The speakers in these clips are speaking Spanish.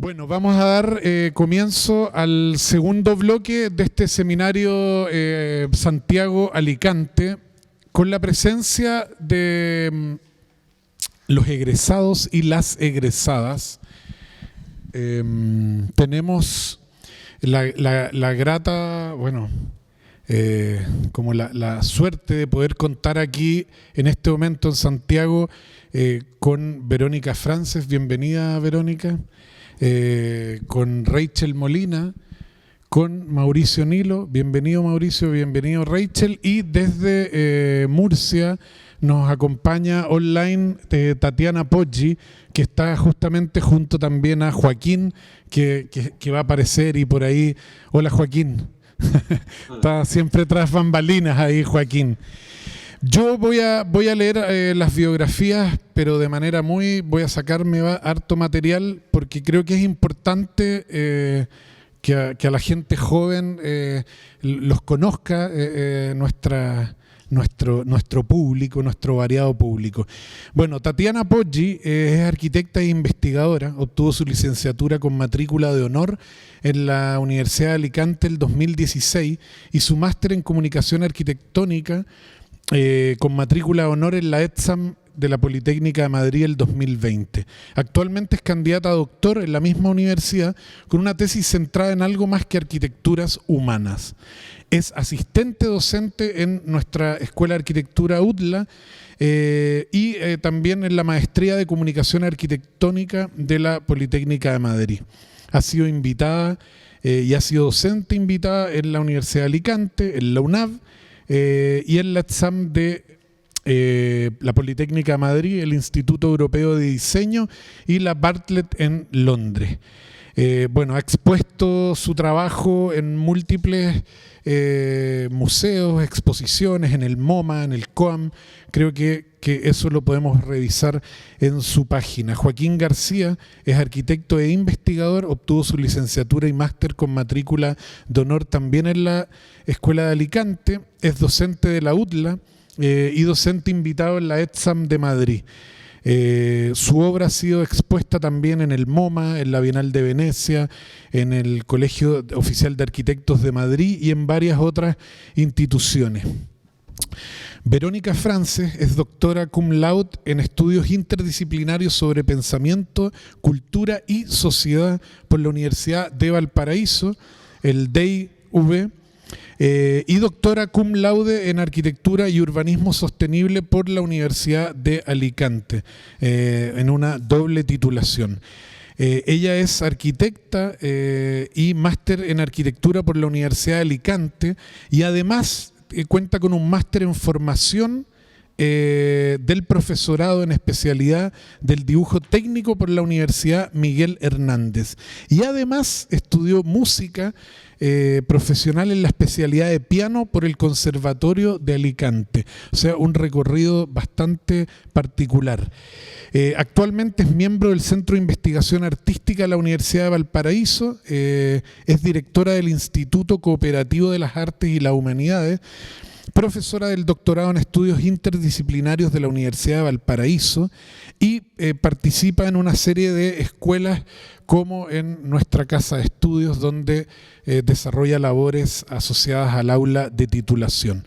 Bueno, vamos a dar comienzo al segundo bloque de este seminario Santiago-Alicante con la presencia de los egresados y las egresadas. Tenemos la grata, como la suerte de poder contar aquí en este momento en Santiago con Verónica Frances. Bienvenida, Verónica. Con Rachel Molina, con Mauricio Nilo. Bienvenido, Mauricio, bienvenido, Rachel. Y desde Murcia nos acompaña online Tatiana Poggi, que está justamente junto también a Joaquín, que va a aparecer y por ahí. Hola, Joaquín. Está siempre tras bambalinas ahí, Joaquín. Yo voy a leer las biografías, pero de manera voy a sacarme harto material, porque creo que es importante que a la gente joven los conozca nuestro público, nuestro variado público. Bueno, Tatiana Poggi es arquitecta e investigadora, obtuvo su licenciatura con matrícula de honor en la Universidad de Alicante el 2016 y su máster en comunicación arquitectónica con matrícula de honor en la ETSAM de la Politécnica de Madrid el 2020. Actualmente es candidata a doctor en la misma universidad con una tesis centrada en algo más que arquitecturas humanas. Es asistente docente en nuestra Escuela de Arquitectura UDLA y también en la Maestría de Comunicación Arquitectónica de la Politécnica de Madrid. Ha sido invitada y ha sido docente invitada en la Universidad de Alicante, en la UNAV, y en la ETSAM de la Politécnica de Madrid, el Instituto Europeo de Diseño y la Bartlett en Londres. Ha expuesto su trabajo en múltiples museos, exposiciones, en el MoMA, en el COAM. Creo que eso lo podemos revisar en su página. Joaquín García es arquitecto e investigador, obtuvo su licenciatura y máster con matrícula de honor también en la Escuela de Alicante, es docente de la UDLA y docente invitado en la ETSAM de Madrid. Su obra ha sido expuesta también en el MoMA, en la Bienal de Venecia, en el Colegio Oficial de Arquitectos de Madrid y en varias otras instituciones. Verónica Frances es doctora cum laude en estudios interdisciplinarios sobre pensamiento, cultura y sociedad por la Universidad de Valparaíso, el DEIV, y doctora cum laude en arquitectura y urbanismo sostenible por la Universidad de Alicante, en una doble titulación. Ella es arquitecta y máster en arquitectura por la Universidad de Alicante y además cuenta con un máster en formación del profesorado en especialidad del dibujo técnico por la Universidad Miguel Hernández. Y además estudió música profesional en la especialidad de piano por el Conservatorio de Alicante. O sea, un recorrido bastante particular. Actualmente es miembro del Centro de Investigación Artística de la Universidad de Valparaíso, es directora del Instituto Cooperativo de las Artes y las Humanidades, profesora del doctorado en estudios interdisciplinarios de la Universidad de Valparaíso y participa en una serie de escuelas como en nuestra casa de estudios, donde desarrolla labores asociadas al aula de titulación.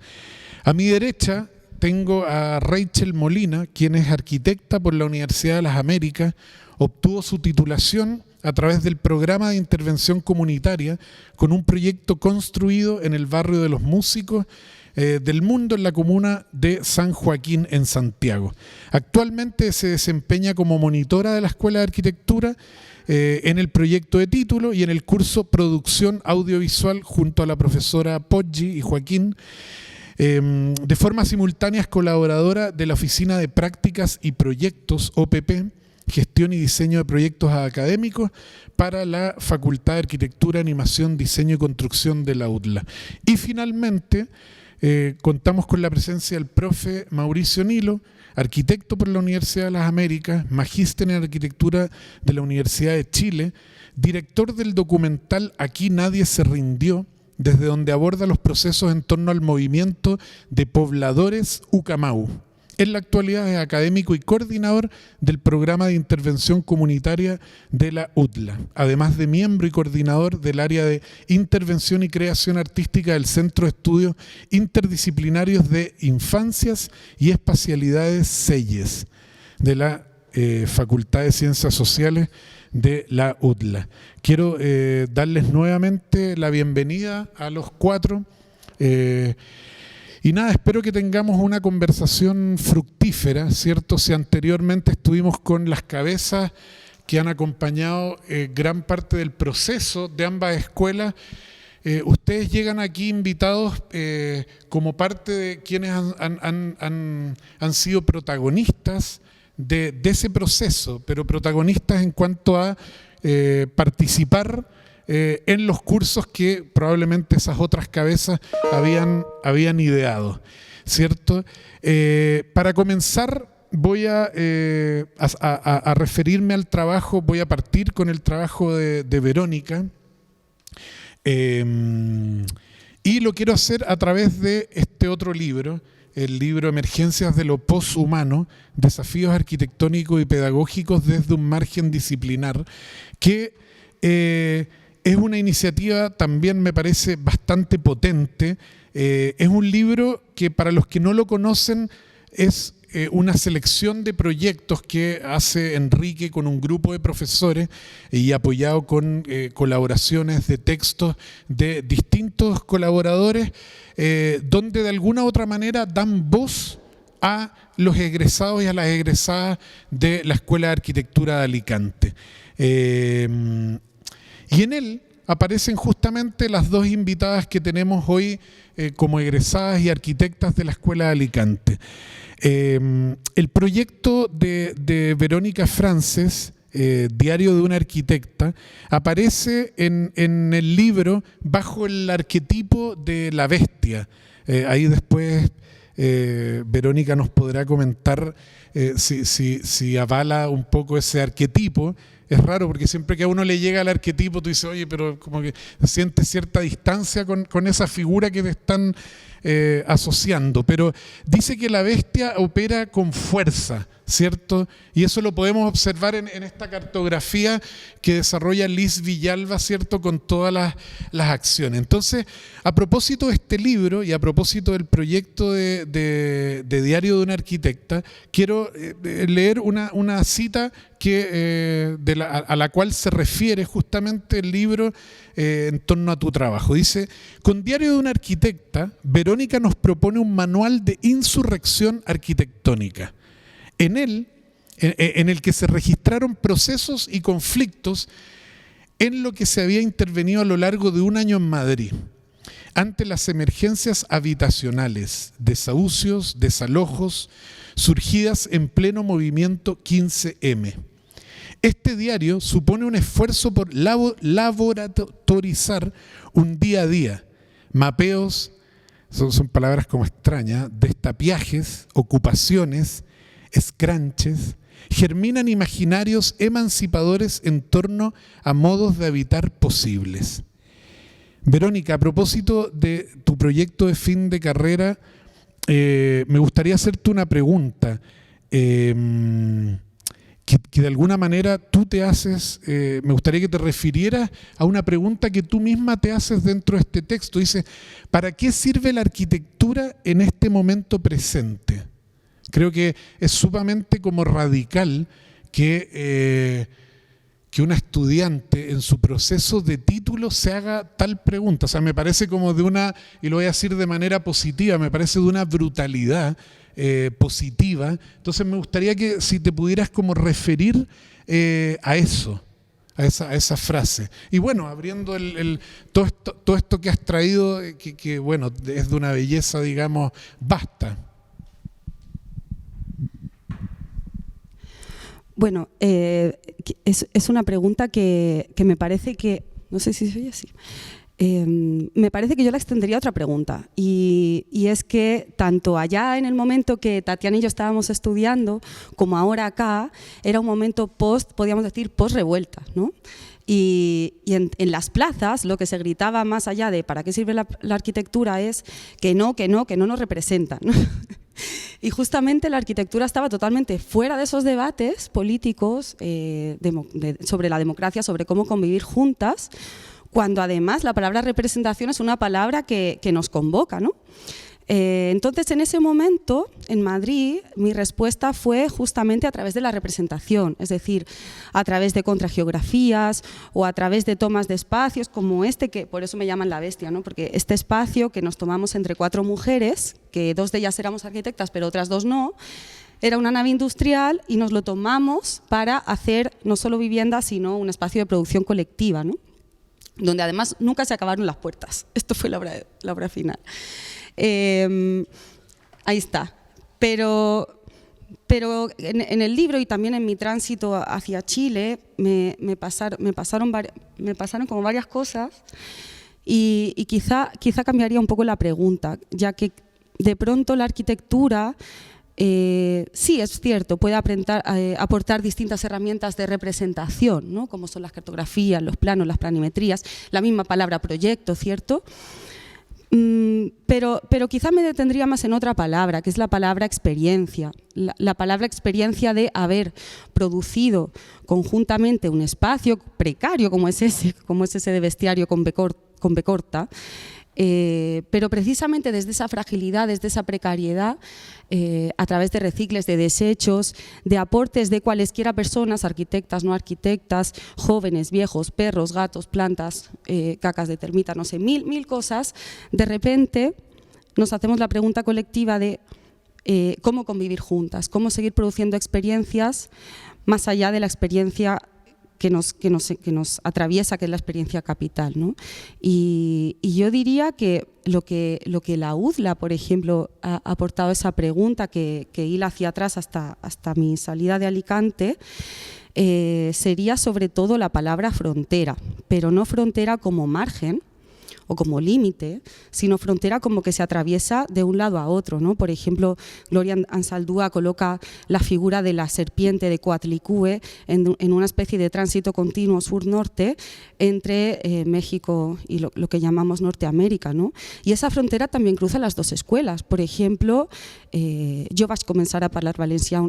A mi derecha tengo a Rachel Molina, quien es arquitecta por la Universidad de las Américas, obtuvo su titulación a través del programa de intervención comunitaria con un proyecto construido en el barrio de los Músicos del Mundo en la comuna de San Joaquín en Santiago. Actualmente se desempeña como monitora de la Escuela de Arquitectura en el proyecto de título y en el curso Producción Audiovisual junto a la profesora Poggi y Joaquín. De forma simultánea es colaboradora de la Oficina de Prácticas y Proyectos, OPP, Gestión y Diseño de Proyectos Académicos para la Facultad de Arquitectura, Animación, Diseño y Construcción de la UDLA. Y finalmente contamos con la presencia del profe Mauricio Nilo, arquitecto por la Universidad de las Américas, magíster en Arquitectura de la Universidad de Chile, director del documental Aquí Nadie se Rindió, desde donde aborda los procesos en torno al movimiento de pobladores Ucamau, En la actualidad es académico y coordinador del programa de intervención comunitaria de la UTLA, además de miembro y coordinador del área de intervención y creación artística del Centro de Estudios Interdisciplinarios de Infancias y Espacialidades CEIES, de la Facultad de Ciencias Sociales de la UTLA. Quiero darles nuevamente la bienvenida a los cuatro. Y nada, espero que tengamos una conversación fructífera, ¿cierto? Si anteriormente estuvimos con las cabezas que han acompañado gran parte del proceso de ambas escuelas, ustedes llegan aquí invitados como parte de quienes han sido protagonistas de ese proceso, pero protagonistas en cuanto a participar en los cursos que probablemente esas otras cabezas habían ideado, ¿cierto? Para comenzar voy a referirme al trabajo, voy a partir con el trabajo de Verónica, y lo quiero hacer a través de este otro libro, el libro Emergencias de lo Poshumano, Desafíos Arquitectónicos y Pedagógicos desde un Margen Disciplinar, que es una iniciativa también me parece bastante potente. Es un libro que para los que no lo conocen es una selección de proyectos que hace Enrique con un grupo de profesores y apoyado con colaboraciones de textos de distintos colaboradores, donde de alguna u otra manera dan voz a los egresados y a las egresadas de la Escuela de Arquitectura de Alicante. Y en él aparecen justamente las dos invitadas que tenemos hoy como egresadas y arquitectas de la Escuela de Alicante. El proyecto de Verónica Frances, Diario de una Arquitecta, aparece en el libro bajo el arquetipo de la bestia. Ahí después Verónica nos podrá comentar si avala un poco ese arquetipo. Es raro porque siempre que a uno le llega el arquetipo tú dices, oye, pero como que sientes cierta distancia con esa figura que te están asociando. Pero dice que la bestia opera con fuerza, ¿cierto? Y eso lo podemos observar en esta cartografía que desarrolla Liz Villalba, ¿cierto? Con todas las acciones. Entonces, a propósito de este libro y a propósito del proyecto de Diario de una Arquitecta, quiero leer una cita a la cual se refiere justamente el libro en torno a tu trabajo. Dice, con Diario de una Arquitecta, Verónica nos propone un manual de insurrección arquitectónica. En él, en el que se registraron procesos y conflictos en lo que se había intervenido a lo largo de un año en Madrid, ante las emergencias habitacionales, desahucios, desalojos, surgidas en pleno movimiento 15M. Este diario supone un esfuerzo por laboratorizar un día a día, mapeos, son palabras como extrañas, destapiajes, ocupaciones, escranches, germinan imaginarios emancipadores en torno a modos de habitar posibles. Verónica, a propósito de tu proyecto de fin de carrera, me gustaría hacerte una pregunta que de alguna manera tú te haces, me gustaría que te refirieras a una pregunta que tú misma te haces dentro de este texto. Dice, ¿para qué sirve la arquitectura en este momento presente? Creo que es sumamente como radical que una estudiante en su proceso de título se haga tal pregunta. O sea, me parece como de una, y lo voy a decir de manera positiva, me parece de una brutalidad positiva. Entonces me gustaría que si te pudieras como referir a eso, a esa frase. Y bueno, abriendo todo esto que has traído, que bueno, es de una belleza, digamos, vasta. Bueno, es una pregunta que me parece que, no sé si soy así, me parece que yo la extendería a otra pregunta y es que tanto allá en el momento que Tatiana y yo estábamos estudiando como ahora acá, era un momento podríamos decir, post-revuelta, ¿no? Y en las plazas lo que se gritaba más allá de ¿para qué sirve la arquitectura? Es que no nos representan, ¿no? Y justamente la arquitectura estaba totalmente fuera de esos debates políticos sobre la democracia, sobre cómo convivir juntas, cuando además la palabra representación es una palabra que nos convoca, ¿no? Entonces, en ese momento, en Madrid, mi respuesta fue justamente a través de la representación, es decir, a través de contrageografías o a través de tomas de espacios como este, que por eso me llaman La Bestia, ¿no? Porque este espacio que nos tomamos entre 4 mujeres, que 2 de ellas éramos arquitectas, pero otras 2 no, era una nave industrial y nos lo tomamos para hacer no solo viviendas, sino un espacio de producción colectiva, ¿no? Donde además nunca se acabaron las puertas. Esto fue la obra final. Ahí está. Pero en el libro y también en mi tránsito hacia Chile me pasaron como varias cosas y quizá cambiaría un poco la pregunta, ya que de pronto la arquitectura sí, es cierto, puede aportar distintas herramientas de representación, ¿no? Como son las cartografías, los planos, las planimetrías, la misma palabra proyecto, ¿cierto? Pero quizá me detendría más en otra palabra, que es la palabra experiencia. La palabra experiencia de haber producido conjuntamente un espacio precario como es ese de bestiario con B corta, pero precisamente desde esa fragilidad, desde esa precariedad, a través de recicles, de desechos, de aportes de cualesquiera personas, arquitectas, no arquitectas, jóvenes, viejos, perros, gatos, plantas, cacas de termita, no sé, mil cosas, de repente nos hacemos la pregunta colectiva de cómo convivir juntas, cómo seguir produciendo experiencias más allá de la experiencia que nos atraviesa, que es la experiencia capital, ¿no? Y yo diría que lo que la UDLA, por ejemplo, ha aportado esa pregunta que hila hacia atrás hasta mi salida de Alicante, sería sobre todo la palabra frontera, pero no frontera como margen o como límite, sino frontera como que se atraviesa de un lado a otro, ¿no? Por ejemplo, Gloria Ansaldúa coloca la figura de la serpiente de Coatlicue en una especie de tránsito continuo sur-norte entre México y lo que llamamos Norteamérica, ¿no? Y esa frontera también cruza las 2 escuelas. Por ejemplo, jo vaig començar a parlar valencià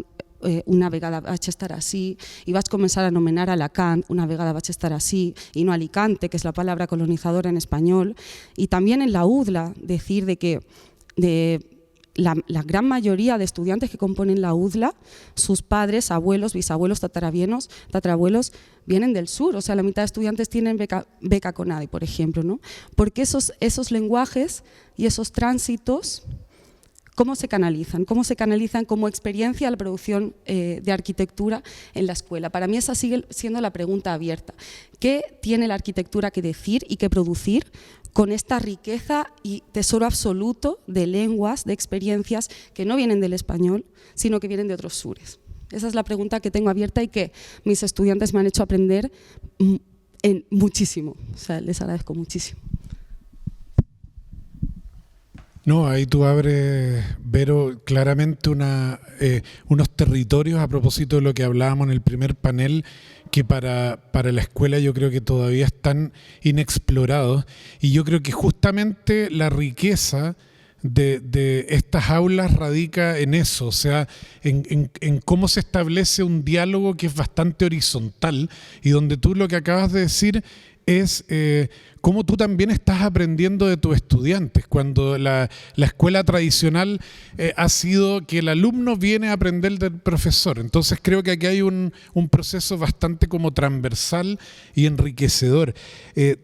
una vegada vaig estar ací y vas a comenzar a anomenar a Alacant, una vegada vaig estar así, y no Alicante, que es la palabra colonizadora en español. Y también en la UDLA decir de que la gran mayoría de estudiantes que componen la UDLA, sus padres, abuelos, bisabuelos, tatarabuelos, vienen del sur. O sea, la mitad de estudiantes tienen beca CONADE, por ejemplo, ¿no? Porque esos lenguajes y esos tránsitos, ¿cómo se canalizan? ¿Cómo se canalizan como experiencia la producción de arquitectura en la escuela? Para mí esa sigue siendo la pregunta abierta. ¿Qué tiene la arquitectura que decir y que producir con esta riqueza y tesoro absoluto de lenguas, de experiencias que no vienen del español, sino que vienen de otros sures? Esa es la pregunta que tengo abierta y que mis estudiantes me han hecho aprender muchísimo. O sea, les agradezco muchísimo. No, ahí tú abres, Vero, claramente unos territorios a propósito de lo que hablábamos en el primer panel, que para la escuela yo creo que todavía están inexplorados, y yo creo que justamente la riqueza de estas aulas radica en eso, o sea, en cómo se establece un diálogo que es bastante horizontal y donde tú lo que acabas de decir es cómo tú también estás aprendiendo de tus estudiantes, cuando la escuela tradicional ha sido que el alumno viene a aprender del profesor. Entonces creo que aquí hay un proceso bastante como transversal y enriquecedor.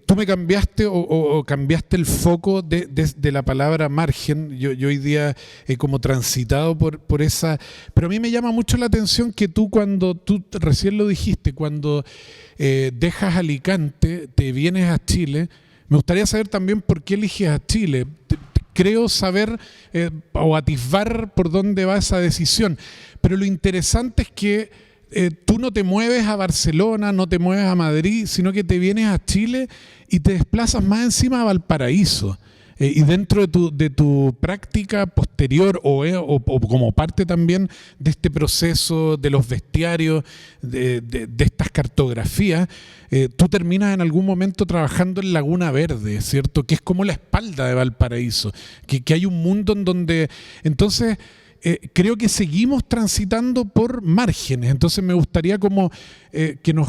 Tú me cambiaste o cambiaste el foco de la palabra margen. Yo hoy día he como transitado por esa, pero a mí me llama mucho la atención que tú recién lo dijiste, cuando dejas Alicante, te vienes a Chile. Me gustaría saber también por qué eliges a Chile. Creo saber o atisbar por dónde va esa decisión. Pero lo interesante es que tú no te mueves a Barcelona, no te mueves a Madrid, sino que te vienes a Chile y te desplazas más encima a Valparaíso. Y dentro de tu práctica posterior o como parte también de este proceso de los bestiarios, de estas cartografías, tú terminas en algún momento trabajando en Laguna Verde, ¿cierto? Que es como la espalda de Valparaíso, que hay un mundo en donde... Entonces, creo que seguimos transitando por márgenes. Entonces me gustaría como que nos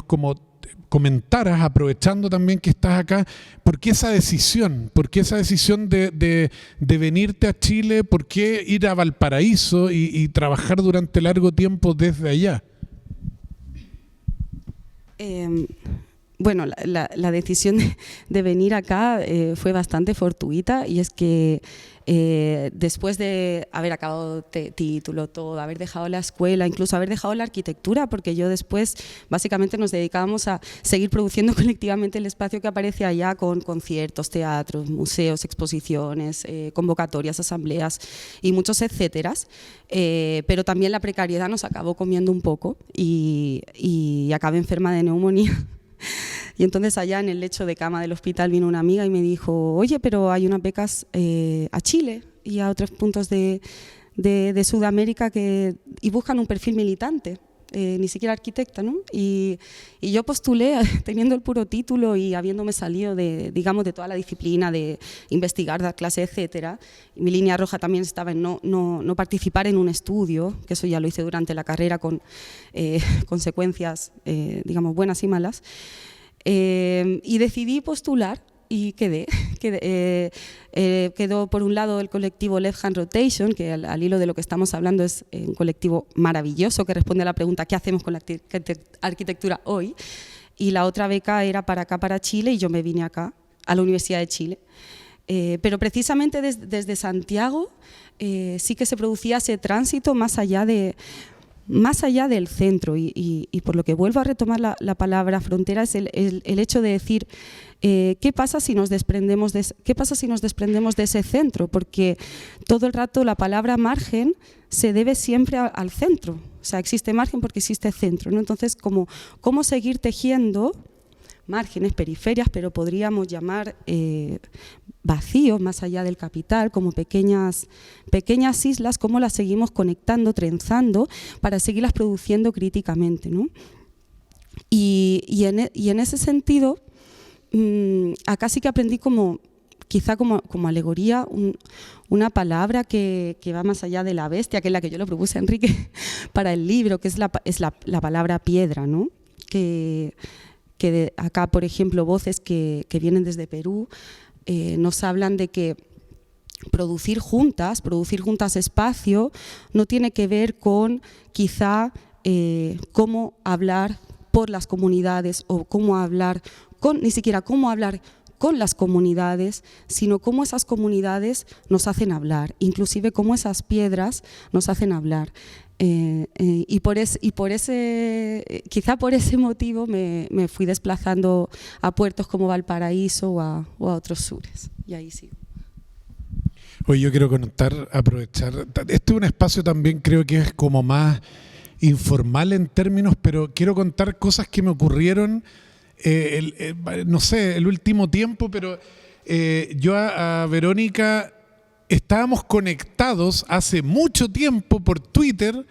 comentaras, aprovechando también que estás acá, ¿por qué esa decisión? ¿Por qué esa decisión de venirte a Chile? ¿Por qué ir a Valparaíso y trabajar durante largo tiempo desde allá? Bueno, la decisión de venir acá fue bastante fortuita, y es que después de haber acabado título, todo, haber dejado la escuela, incluso haber dejado la arquitectura, porque yo después básicamente nos dedicábamos a seguir produciendo colectivamente el espacio que aparece allá, con conciertos, teatros, museos, exposiciones, convocatorias, asambleas y muchos etcéteras, pero también la precariedad nos acabó comiendo un poco y acabé enferma de neumonía. Y entonces allá en el lecho de cama del hospital vino una amiga y me dijo: oye, pero hay unas becas a Chile y a otros puntos de Sudamérica y buscan un perfil militante, ni siquiera arquitecta, ¿no? Y yo postulé teniendo el puro título y habiéndome salido de toda la disciplina de investigar, dar clases, etcétera. Y mi línea roja también estaba en no participar en un estudio, que eso ya lo hice durante la carrera con consecuencias, buenas y malas. Y decidí postular y quedó por un lado el colectivo Left Hand Rotation, que al hilo de lo que estamos hablando es un colectivo maravilloso que responde a la pregunta ¿qué hacemos con la arquitectura hoy? Y la otra beca era para acá, para Chile, y yo me vine acá a la Universidad de Chile. Pero precisamente desde Santiago sí que se producía ese tránsito más allá del centro, y por lo que vuelvo a retomar la palabra frontera es el hecho de decir ¿qué pasa si nos desprendemos de ese centro? Porque todo el rato la palabra margen se debe siempre al centro, o sea, existe margen porque existe centro, ¿no? Entonces, ¿cómo seguir tejiendo márgenes, periferias, pero podríamos llamar vacíos más allá del capital, como pequeñas islas, cómo las seguimos conectando, trenzando, para seguirlas produciendo críticamente, ¿no? Y en ese sentido, acá sí que aprendí quizá como alegoría una palabra que va más allá de la bestia, que es la que yo le propuse a Enrique para el libro, que es la palabra piedra, ¿no? Que acá, por ejemplo, voces que vienen desde Perú nos hablan de que producir juntas espacio no tiene que ver con quizá cómo hablar por las comunidades o ni siquiera cómo hablar con las comunidades, sino cómo esas comunidades nos hacen hablar, inclusive cómo esas piedras nos hacen hablar. Quizá por ese motivo me fui desplazando a puertos como Valparaíso o a otros sures, y ahí sigo. Hoy yo quiero aprovechar, este es un espacio también creo que es como más informal en términos, pero quiero contar cosas que me ocurrieron no sé, el último tiempo, pero yo a Verónica estábamos conectados hace mucho tiempo por Twitter,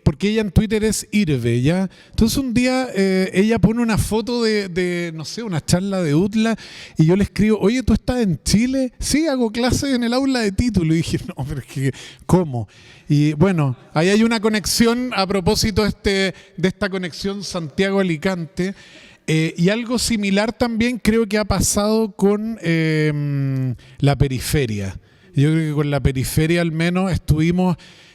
porque ella en Twitter es Irve, ¿ya? Entonces un día ella pone una foto de, no sé, una charla de UTLA, y yo le escribo: oye, ¿tú estás en Chile? Sí, hago clases en el aula de título. Y dije: no, pero es que, ¿cómo? Y bueno, ahí hay una conexión a propósito de esta conexión Santiago-Alicante. Y algo similar también creo que ha pasado con la periferia. Yo creo que con la periferia al menos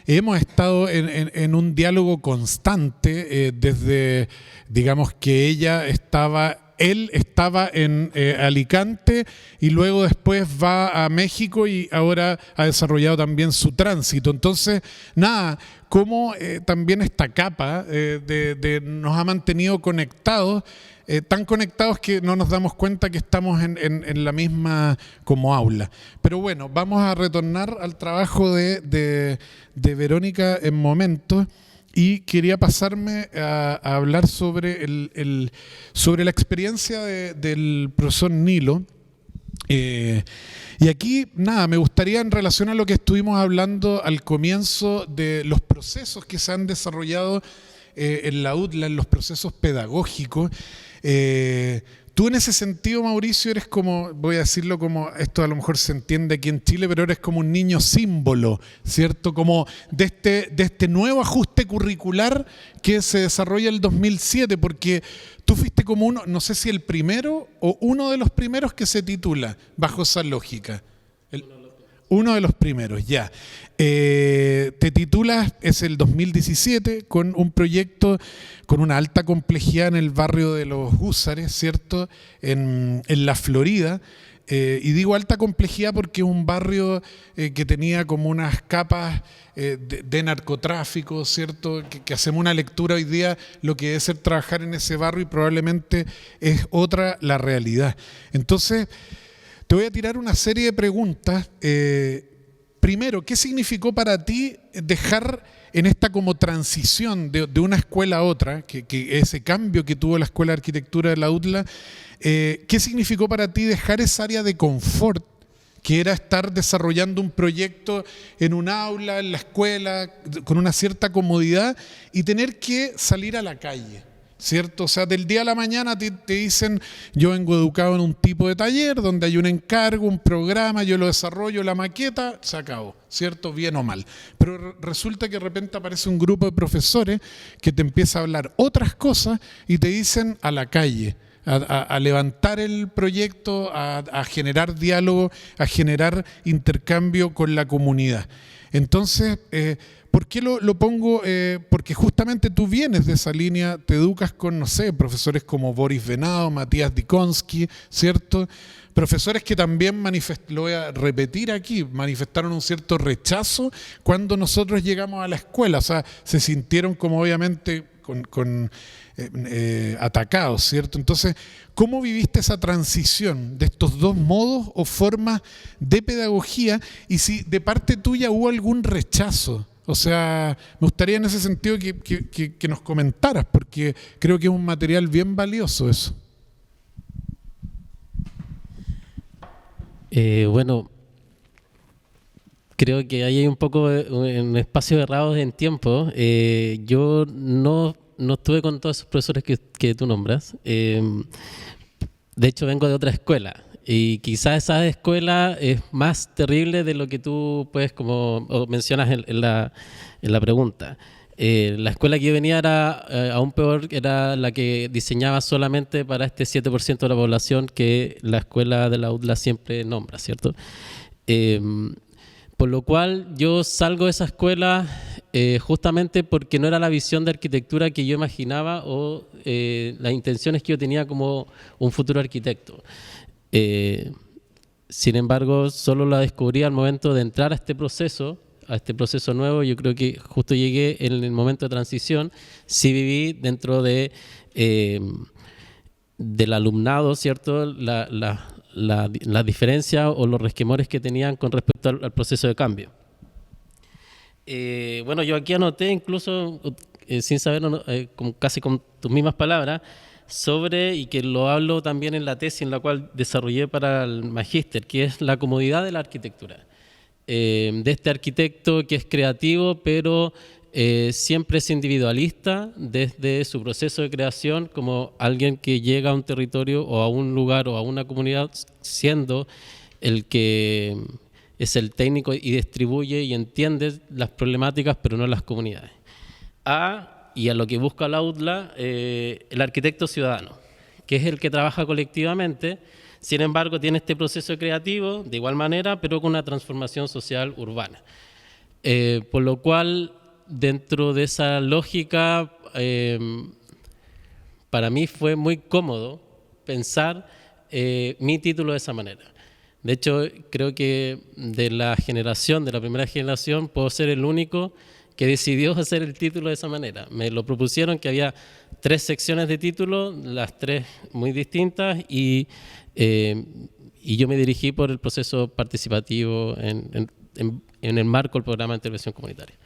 hemos estado en un diálogo constante desde, digamos, que él estaba en Alicante y luego después va a México y ahora ha desarrollado también su tránsito. Entonces, nada, cómo también esta capa nos ha mantenido conectados, tan conectados que no nos damos cuenta que estamos en la misma como aula. Pero bueno, vamos a retornar al trabajo de Verónica en momentos. Y quería pasarme a hablar sobre la experiencia del profesor Nilo. Y aquí, nada, me gustaría, en relación a lo que estuvimos hablando al comienzo de los procesos que se han desarrollado en la UDLA, en los procesos pedagógicos. Tú en ese sentido, Mauricio, eres como, voy a decirlo como, esto a lo mejor se entiende aquí en Chile, pero eres como un niño símbolo, ¿cierto? Como de este nuevo ajuste curricular que se desarrolla en el 2007, porque tú fuiste como uno, no sé si el primero o uno de los primeros que se titula bajo esa lógica. Uno de los primeros, ya. Te titulas, es el 2017, con un proyecto con una alta complejidad en el barrio de los Húsares, ¿cierto? En la Florida. Y digo alta complejidad porque es un barrio que tenía como unas capas de narcotráfico, ¿cierto? Que hacemos una lectura hoy día, lo que debe ser trabajar en ese barrio y probablemente es otra la realidad. Entonces, te voy a tirar una serie de preguntas. Primero, ¿qué significó para ti dejar en esta como transición de una escuela a otra, que ese cambio que tuvo la Escuela de Arquitectura de la UDLA, qué significó para ti dejar esa área de confort, que era estar desarrollando un proyecto en un aula, en la escuela, con una cierta comodidad, y tener que salir a la calle? ¿Cierto? O sea, del día a la mañana te dicen, yo vengo educado en un tipo de taller donde hay un encargo, un programa, yo lo desarrollo, la maqueta, se acabó, ¿cierto? Bien o mal. Pero resulta que de repente aparece un grupo de profesores que te empieza a hablar otras cosas y te dicen a la calle, a levantar el proyecto, a generar diálogo, a generar intercambio con la comunidad. Entonces, ¿por qué lo pongo? Porque justamente tú vienes de esa línea, te educas con, no sé, profesores como Boris Venado, Matías Dikonsky, ¿cierto? Profesores que también, lo voy a repetir aquí, manifestaron un cierto rechazo cuando nosotros llegamos a la escuela. O sea, se sintieron como obviamente atacados, ¿cierto? Entonces, ¿cómo viviste esa transición de estos dos modos o formas de pedagogía? Y si de parte tuya hubo algún rechazo. O sea, me gustaría en ese sentido que nos comentaras, porque creo que es un material bien valioso eso. Bueno, creo que ahí hay un poco un espacio errado en tiempo. Yo no estuve con todos esos profesores que tú nombras. De hecho, vengo de otra escuela. Y quizás esa escuela es más terrible de lo que tú puedes, como mencionas en la pregunta. La escuela que yo venía era aún peor, era la que diseñaba solamente para este 7% de la población que la escuela de la UDLA siempre nombra, ¿cierto? Por lo cual yo salgo de esa escuela justamente porque no era la visión de arquitectura que yo imaginaba o las intenciones que yo tenía como un futuro arquitecto. Sin embargo, solo la descubrí al momento de entrar a este proceso nuevo. Yo creo que justo llegué en el momento de transición. Sí viví dentro del alumnado, ¿cierto? La diferencia o los resquemores que tenían con respecto al proceso de cambio. Bueno, yo aquí anoté incluso, sin saberlo, casi con tus mismas palabras, y que lo hablo también en la tesis en la cual desarrollé para el magíster, que es la comodidad de la arquitectura. De este arquitecto que es creativo, pero siempre es individualista desde su proceso de creación, como alguien que llega a un territorio o a un lugar o a una comunidad siendo el que es el técnico y distribuye y entiende las problemáticas, pero no las comunidades. Y a lo que busca la UDLA, el arquitecto ciudadano, que es el que trabaja colectivamente. Sin embargo, tiene este proceso creativo de igual manera, pero con una transformación social urbana. Por lo cual, dentro de esa lógica, para mí fue muy cómodo pensar mi título de esa manera. De hecho, creo que de la primera generación, puedo ser el único que decidió hacer el título de esa manera. Me lo propusieron, que había 3 secciones de título, las 3 muy distintas, y yo me dirigí por el proceso participativo en el marco del programa de intervención comunitaria.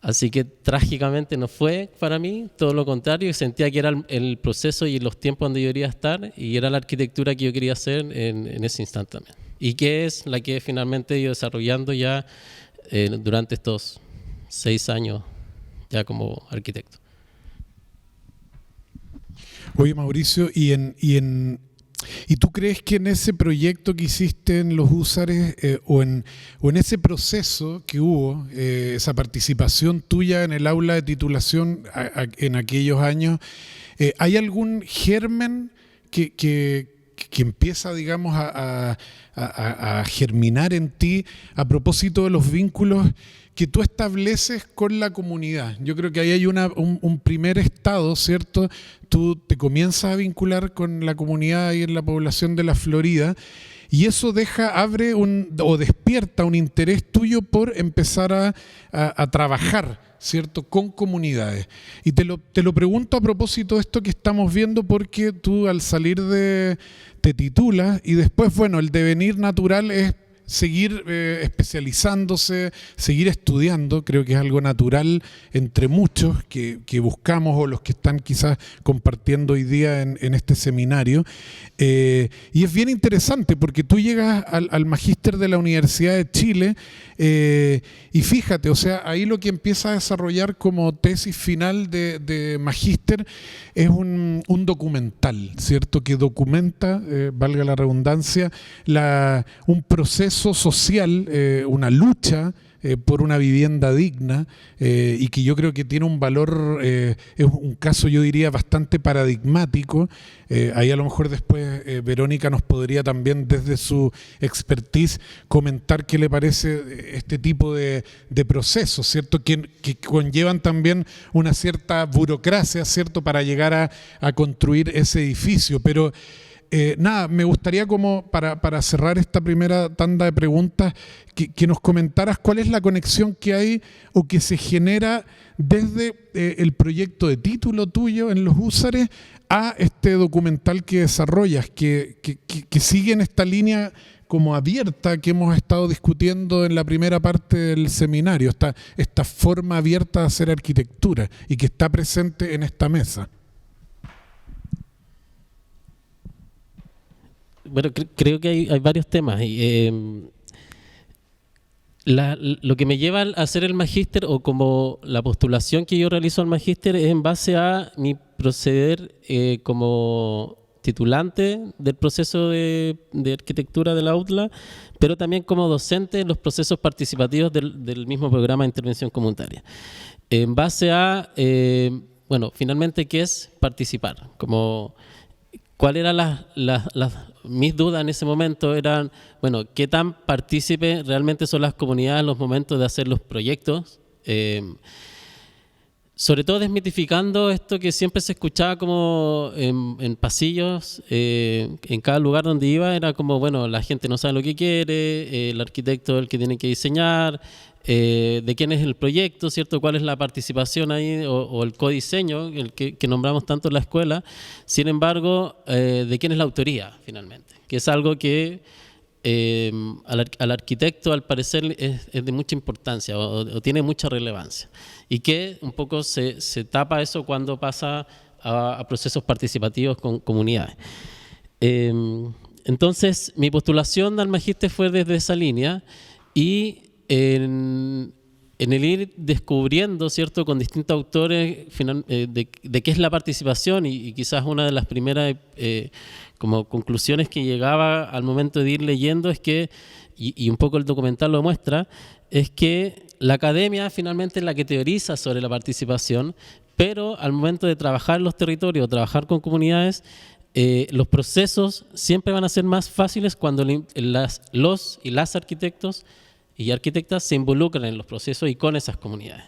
Así que trágicamente no fue para mí, todo lo contrario, sentía que era el proceso y los tiempos donde yo quería estar, y era la arquitectura que yo quería hacer en ese instante también. Y que es la que finalmente he ido desarrollando ya durante estos 6 años ya como arquitecto. Oye, Mauricio, ¿y tú crees que en ese proyecto que hiciste en los húsares o en ese proceso que hubo, esa participación tuya en el aula de titulación en aquellos años, hay algún germen que empieza, digamos, a germinar en ti a propósito de los vínculos que tú estableces con la comunidad? Yo creo que ahí hay un primer estado, ¿cierto? Tú te comienzas a vincular con la comunidad y en la población de la Florida, y eso abre o despierta un interés tuyo por empezar a trabajar, ¿cierto?, con comunidades. Y te lo pregunto a propósito de esto que estamos viendo, porque tú al salir te titulas y después, bueno, el devenir natural es seguir especializándose, seguir estudiando. Creo que es algo natural entre muchos que buscamos, o los que están quizás compartiendo hoy día en este seminario. Y es bien interesante porque tú llegas al magíster de la Universidad de Chile y fíjate, o sea, ahí lo que empieza a desarrollar como tesis final de magíster es un documental, ¿cierto? Que documenta, valga la redundancia, un proceso social, una lucha por una vivienda digna, y que yo creo que tiene un valor, es un caso, yo diría, bastante paradigmático. Ahí a lo mejor después Verónica nos podría también, desde su expertise, comentar qué le parece este tipo de procesos, ¿cierto? Que conllevan también una cierta burocracia, ¿cierto?, para llegar a construir ese edificio. Pero nada, me gustaría, como para cerrar esta primera tanda de preguntas, que nos comentaras cuál es la conexión que hay o que se genera desde el proyecto de título tuyo en los húsares a este documental que desarrollas, que sigue en esta línea como abierta que hemos estado discutiendo en la primera parte del seminario, esta forma abierta de hacer arquitectura y que está presente en esta mesa. Bueno, creo que hay varios temas. Lo que me lleva a hacer el magíster, o como la postulación que yo realizo al magíster, es en base a mi proceder como titulante del proceso de arquitectura de la UTLA, pero también como docente en los procesos participativos del mismo programa de intervención comunitaria. En base a, bueno, finalmente, ¿qué es participar? ¿Cuáles eran mis dudas en ese momento? Eran, bueno, ¿qué tan partícipe realmente son las comunidades en los momentos de hacer los proyectos? Sobre todo desmitificando esto que siempre se escuchaba como en pasillos, en cada lugar donde iba, era como, bueno, la gente no sabe lo que quiere, el arquitecto es el que tiene que diseñar, de quién es el proyecto, ¿cierto? ¿Cuál es la participación ahí, o el codiseño, el que nombramos tanto en la escuela? Sin embargo, ¿de quién es la autoría finalmente? Que es algo que al arquitecto, al parecer, es de mucha importancia o tiene mucha relevancia, y que un poco se tapa eso cuando pasa a procesos participativos con comunidades. Entonces, mi postulación al magíster fue desde esa línea, y en el ir descubriendo, ¿cierto?, con distintos autores de qué es la participación, y quizás una de las primeras como conclusiones que llegaba al momento de ir leyendo es que, y un poco el documental lo muestra, es que la academia finalmente es la que teoriza sobre la participación, pero al momento de trabajar en los territorios, trabajar con comunidades, los procesos siempre van a ser más fáciles cuando los y las arquitectos y arquitectas se involucran en los procesos y con esas comunidades.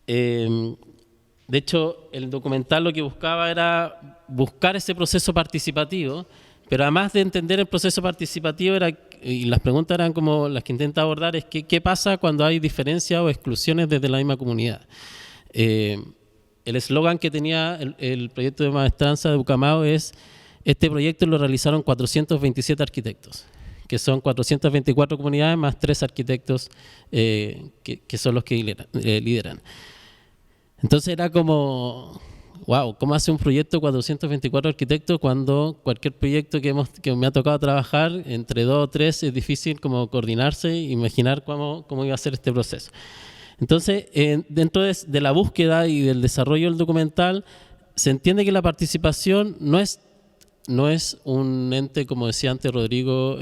De hecho, el documental lo que buscaba era buscar ese proceso participativo, pero además de entender el proceso participativo, y las preguntas eran como las que intenta abordar, es qué pasa cuando hay diferencias o exclusiones desde la misma comunidad. El eslogan que tenía el proyecto de maestranza de Bucamao es: este proyecto lo realizaron 427 arquitectos, que son 424 comunidades más 3 arquitectos que son los que lideran. Entonces era como, wow, ¿cómo hace un proyecto 424 arquitectos cuando cualquier proyecto que me ha tocado trabajar, entre 2 o 3, es difícil como coordinarse e imaginar cómo iba a ser este proceso? Entonces, dentro de la búsqueda y del desarrollo del documental, se entiende que la participación no es un ente, como decía antes Rodrigo,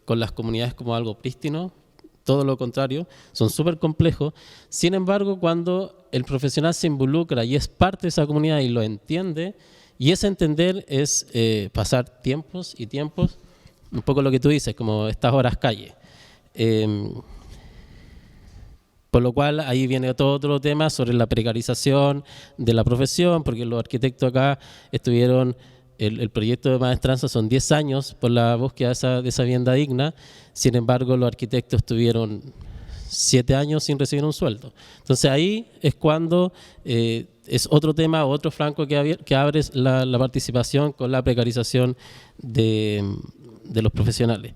con las comunidades como algo prístino, todo lo contrario, son súper complejos. Sin embargo, cuando el profesional se involucra y es parte de esa comunidad y lo entiende, y ese entender es pasar tiempos y tiempos, un poco lo que tú dices, como estas horas calle. Por lo cual ahí viene todo otro tema sobre la precarización de la profesión, porque los arquitectos acá estuvieron, el proyecto de maestranza son 10 años por la búsqueda de esa vivienda digna, sin embargo los arquitectos estuvieron 7 años sin recibir un sueldo. Entonces ahí es cuando es otro tema, otro flanco que abre la participación con la precarización de los profesionales.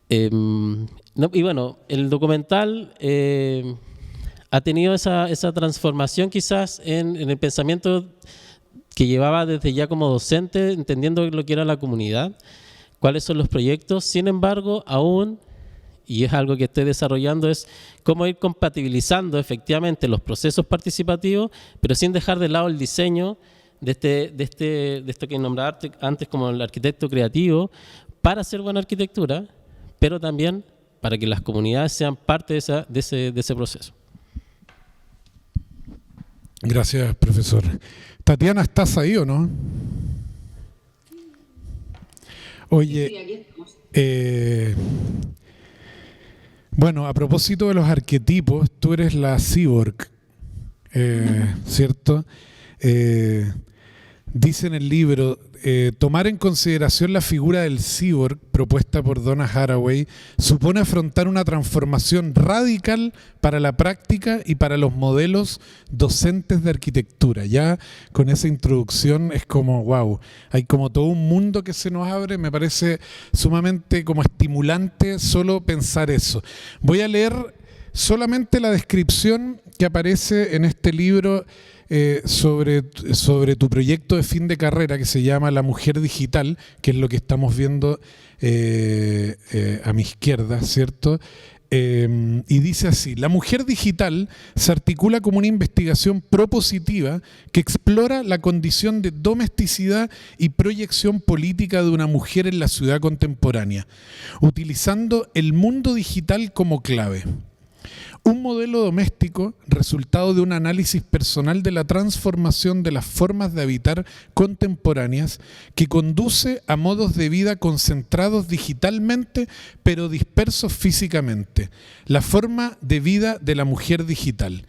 Y bueno, el documental ha tenido esa transformación quizás en el pensamiento que llevaba desde ya como docente, entendiendo lo que era la comunidad, cuáles son los proyectos. Sin embargo, aún, y es algo que estoy desarrollando, es cómo ir compatibilizando efectivamente los procesos participativos, pero sin dejar de lado el diseño de esto que nombraba antes como el arquitecto creativo, para hacer buena arquitectura, pero también para que las comunidades sean parte de ese proceso. Gracias, profesor. Tatiana, ¿estás ahí o no? Oye, Sí, aquí estamos. Bueno, a propósito de los arquetipos, tú eres la cyborg, ¿cierto? Dice en el libro, tomar en consideración la figura del cyborg propuesta por Donna Haraway supone afrontar una transformación radical para la práctica y para los modelos docentes de arquitectura. Ya con esa introducción es como, wow, hay como todo un mundo que se nos abre, me parece sumamente como estimulante solo pensar eso. Voy a leer solamente la descripción que aparece en este libro sobre tu proyecto de fin de carrera que se llama La Mujer Digital, que es lo que estamos viendo a mi izquierda, ¿cierto? Y dice así: la mujer digital se articula como una investigación propositiva que explora la condición de domesticidad y proyección política de una mujer en la ciudad contemporánea, utilizando el mundo digital como clave. Un modelo doméstico, resultado de un análisis personal de la transformación de las formas de habitar contemporáneas, que conduce a modos de vida concentrados digitalmente, pero dispersos físicamente. La forma de vida de la mujer digital.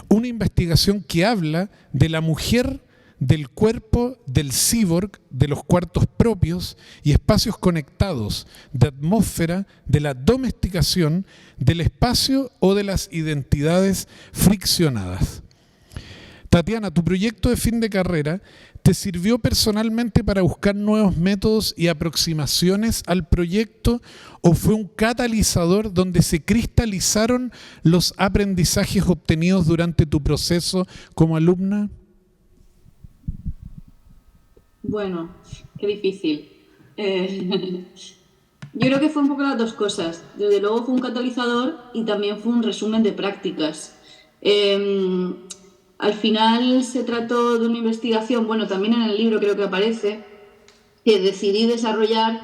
Una investigación que habla de la mujer, del cuerpo, del cyborg, de los cuartos propios y espacios conectados, de atmósfera, de la domesticación, del espacio o de las identidades friccionadas. Tatiana, tu proyecto de fin de carrera te sirvió personalmente para buscar nuevos métodos y aproximaciones al proyecto, o fue un catalizador donde se cristalizaron los aprendizajes obtenidos durante tu proceso como alumna? Bueno, qué difícil. Yo creo que fue un poco las dos cosas. Desde luego fue un catalizador y también fue un resumen de prácticas. Al final se trató de una investigación, bueno, también en el libro creo que aparece, que decidí desarrollar,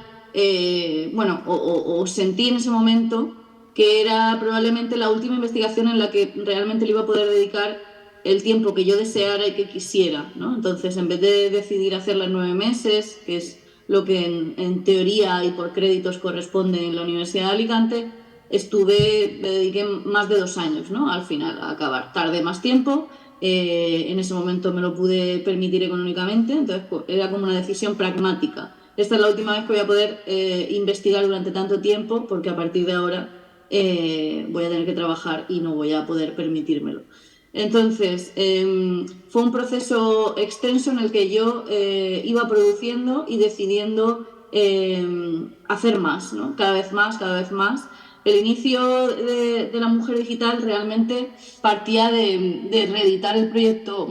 o sentí en ese momento que era probablemente la última investigación en la que realmente le iba a poder dedicar el tiempo que yo deseara y que quisiera, ¿no? Entonces, en vez de decidir hacerla en 9 meses, que es lo que en teoría y por créditos corresponde en la Universidad de Alicante, me dediqué más de 2 años, ¿no? Al final, a acabar. Tardé más tiempo, en ese momento me lo pude permitir económicamente, entonces pues, era como una decisión pragmática. Esta es la última vez que voy a poder investigar durante tanto tiempo, porque a partir de ahora voy a tener que trabajar y no voy a poder permitírmelo. Entonces, fue un proceso extenso en el que yo iba produciendo y decidiendo hacer más, ¿no? Cada vez más, cada vez más. El inicio de La Mujer Digital realmente partía de reeditar el proyecto,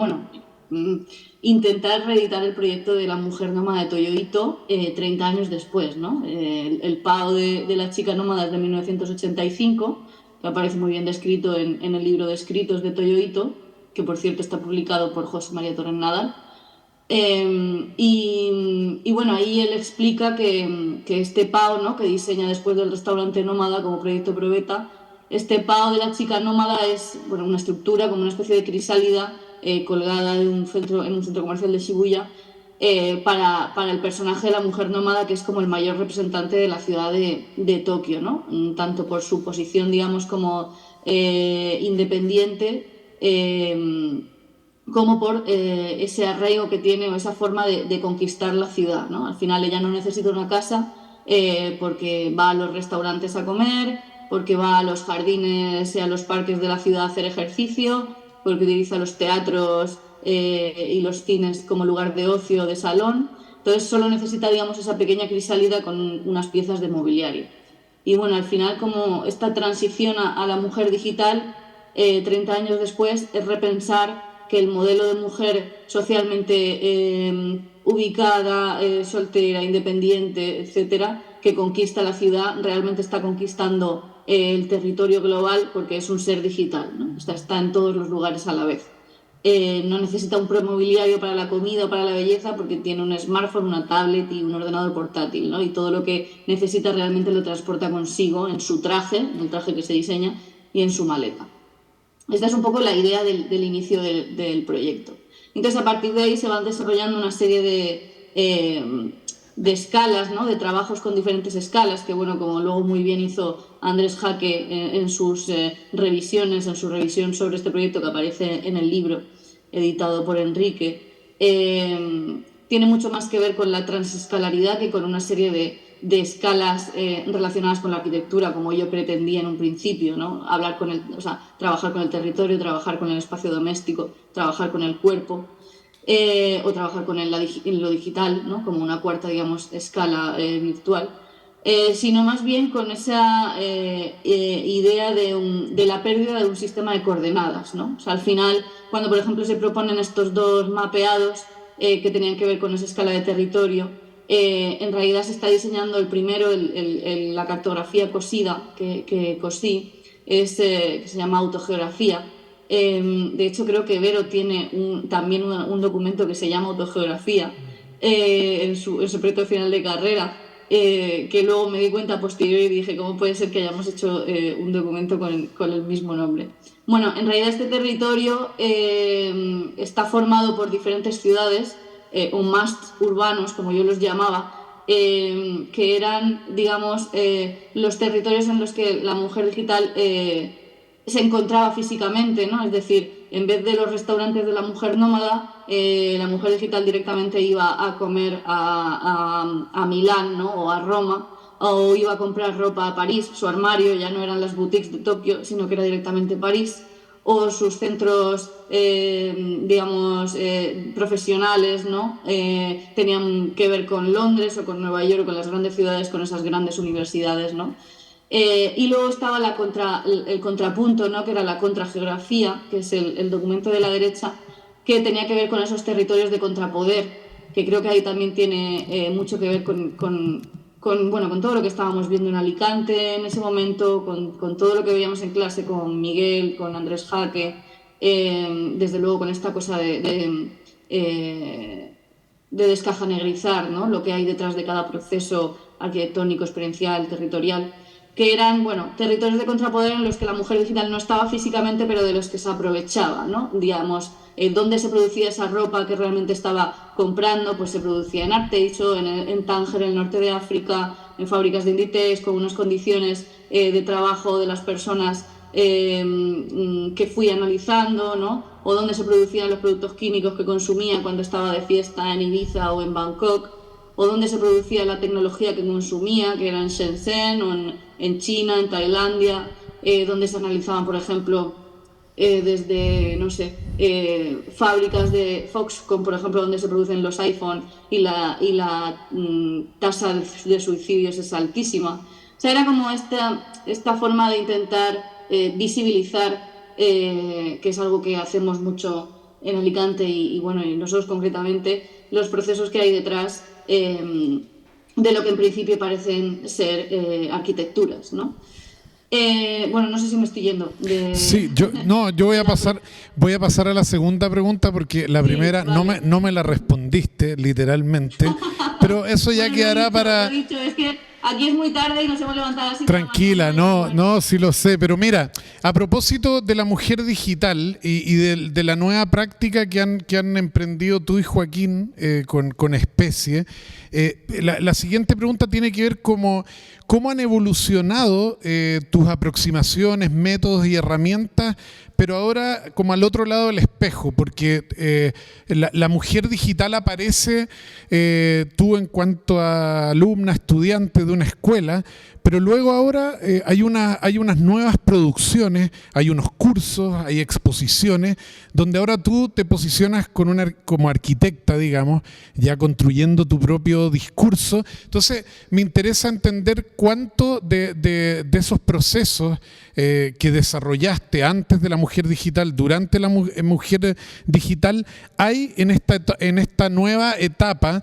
intentar reeditar el proyecto de La Mujer Nómada de Toyo Ito 30 años después, ¿no? El PAO de las chicas nómadas de 1985, que aparece muy bien descrito en el libro de escritos de Toyo Ito, que por cierto está publicado por José María Torres Nadal. Y bueno, ahí él explica que este PAO, ¿no?, que diseña después del restaurante nómada como proyecto Probeta, este PAO de la chica nómada es, bueno, una estructura como una especie de crisálida colgada en un centro comercial de Shibuya, para el personaje de la mujer nómada, que es como el mayor representante de la ciudad de Tokio, ¿no? Tanto por su posición, digamos, como independiente, como por ese arraigo que tiene o esa forma de conquistar la ciudad, ¿no? Al final ella no necesita una casa porque va a los restaurantes a comer, porque va a los jardines y a los parques de la ciudad a hacer ejercicio, porque utiliza los teatros y los cines como lugar de ocio, de salón. Entonces solo necesita, digamos, esa pequeña crisálida con unas piezas de mobiliario. Y bueno, al final, como esta transición a la mujer digital, 30 años después, es repensar que el modelo de mujer socialmente ubicada, soltera, independiente, etcétera, que conquista la ciudad, realmente está conquistando el territorio global porque es un ser digital, ¿no? O sea, está en todos los lugares a la vez. No necesita un promobiliario para la comida o para la belleza porque tiene un smartphone, una tablet y un ordenador portátil, ¿no? Y todo lo que necesita realmente lo transporta consigo en su traje, en el traje que se diseña, y en su maleta. Esta es un poco la idea del inicio del proyecto. Entonces, a partir de ahí se van desarrollando una serie de escalas, ¿no?, de trabajos con diferentes escalas, que bueno, como luego muy bien hizo Andrés Jaque en sus revisiones, en su revisión sobre este proyecto que aparece en el libro editado por Enrique, tiene mucho más que ver con la transescalaridad que con una serie de escalas relacionadas con la arquitectura, como yo pretendía en un principio, ¿no? Trabajar con el territorio, trabajar con el espacio doméstico, trabajar con el cuerpo, o trabajar con lo digital, ¿no?, como una cuarta, digamos, escala virtual, sino más bien con esa idea de la pérdida de un sistema de coordenadas, ¿no? O sea, al final, cuando por ejemplo se proponen estos dos mapeados que tenían que ver con esa escala de territorio, en realidad se está diseñando el primero, la cartografía cosida que cosí, que se llama autogeografía. De hecho, creo que Vero tiene también un documento que se llama autogeografía en su proyecto final de carrera, que luego me di cuenta posterior y dije, ¿cómo puede ser que hayamos hecho un documento con el mismo nombre? Bueno, en realidad este territorio está formado por diferentes ciudades, o masts urbanos, como yo los llamaba, que eran, digamos, los territorios en los que la mujer digital se encontraba físicamente, ¿no? Es decir, en vez de los restaurantes de la mujer nómada, la mujer digital directamente iba a comer a Milán, ¿no?, o a Roma, o iba a comprar ropa a París. Su armario ya no eran las boutiques de Tokio, sino que era directamente París, o sus centros, digamos, profesionales, ¿no?, tenían que ver con Londres o con Nueva York, con las grandes ciudades, con esas grandes universidades, ¿no? Y luego estaba el contrapunto, ¿no?, que era la contrageografía, que es el documento de la derecha, que tenía que ver con esos territorios de contrapoder, que creo que ahí también tiene mucho que ver con todo lo que estábamos viendo en Alicante en ese momento, con todo lo que veíamos en clase con Miguel, con Andrés Jaque, desde luego con esta cosa de descajanegrizar, ¿no?, lo que hay detrás de cada proceso arquitectónico, experiencial, territorial, que eran, bueno, territorios de contrapoder en los que la mujer digital no estaba físicamente, pero de los que se aprovechaba, ¿no? Digamos, ¿dónde se producía esa ropa que realmente estaba comprando? Pues se producía en Arteixo, en Tánger, en el norte de África, en fábricas de Inditex, con unas condiciones de trabajo de las personas que fui analizando, ¿no? O dónde se producían los productos químicos que consumía cuando estaba de fiesta en Ibiza o en Bangkok, o dónde se producía la tecnología que consumía, que era en Shenzhen o en China, en Tailandia, donde se analizaban, por ejemplo, desde, no sé, fábricas de Foxconn, por ejemplo, donde se producen los iPhone y la tasa de suicidios es altísima. O sea, era como esta forma de intentar visibilizar, que es algo que hacemos mucho en Alicante y nosotros concretamente, los procesos que hay detrás de lo que en principio parecen ser arquitecturas, ¿no? Bueno, no sé si me estoy yendo. Sí, yo voy a pasar a la segunda pregunta porque la primera vale. no me la respondiste literalmente, pero eso ya Bueno, quedará lo para... he dicho, es que aquí es muy tarde y nos hemos levantado a las 7 de la Tranquila, mañana y no, bueno, no, sí lo sé, pero mira, a propósito de la mujer digital y de la nueva práctica que han emprendido tú y Joaquín con Especie, la siguiente pregunta tiene que ver cómo han evolucionado tus aproximaciones, métodos y herramientas, pero ahora como al otro lado del espejo, porque la mujer digital aparece tú en cuanto a alumna, estudiante de una escuela, pero luego ahora hay unas nuevas producciones, hay unos cursos, hay exposiciones, donde ahora tú te posicionas como arquitecta, digamos, ya construyendo tu propio discurso. Entonces, me interesa entender cuánto de esos procesos que desarrollaste antes de la mujer digital, durante la mujer digital, hay en esta nueva etapa,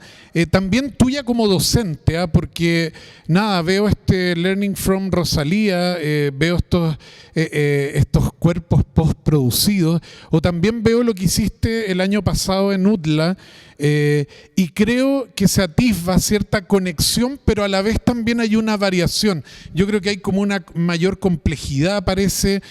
también tuya como docente, ¿ah? Porque nada, veo Learning from Rosalía, veo estos cuerpos postproducidos, o también veo lo que hiciste el año pasado en UTLA, y creo que se atisba cierta conexión, pero a la vez también hay una variación. Yo creo que hay como una mayor complejidad, parece.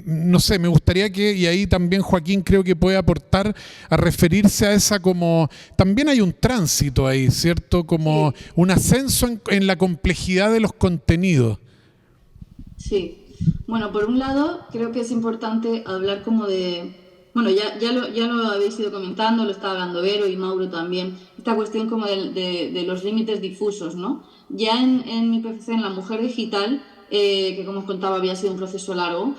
No sé, me gustaría y ahí también Joaquín creo que puede aportar a referirse a esa como... También hay un tránsito ahí, ¿cierto? Como sí, un ascenso en la complejidad de los contenidos. sí. Bueno, por un lado, creo que es importante hablar como de... Bueno, ya lo habéis ido comentando, lo estaba hablando Vero y Mauro también, esta cuestión como de los límites difusos, ¿no? Ya en mi PFC, en la mujer digital, que como os contaba había sido un proceso largo,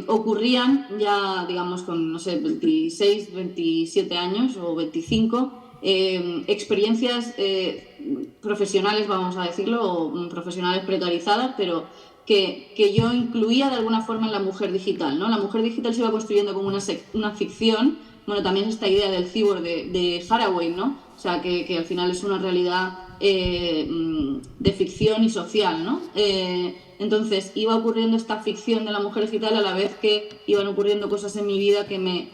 ocurrían ya, digamos, con, no sé, 26, 27 años o 25, experiencias profesionales, vamos a decirlo, o profesionales precarizadas, pero que yo incluía de alguna forma en la mujer digital, ¿no? La mujer digital se iba construyendo como una ficción, bueno, también es esta idea del cyborg de Haraway, ¿no? O sea, que al final es una realidad de ficción y social, ¿no? Entonces, iba ocurriendo esta ficción de la mujer digital a la vez que iban ocurriendo cosas en mi vida que me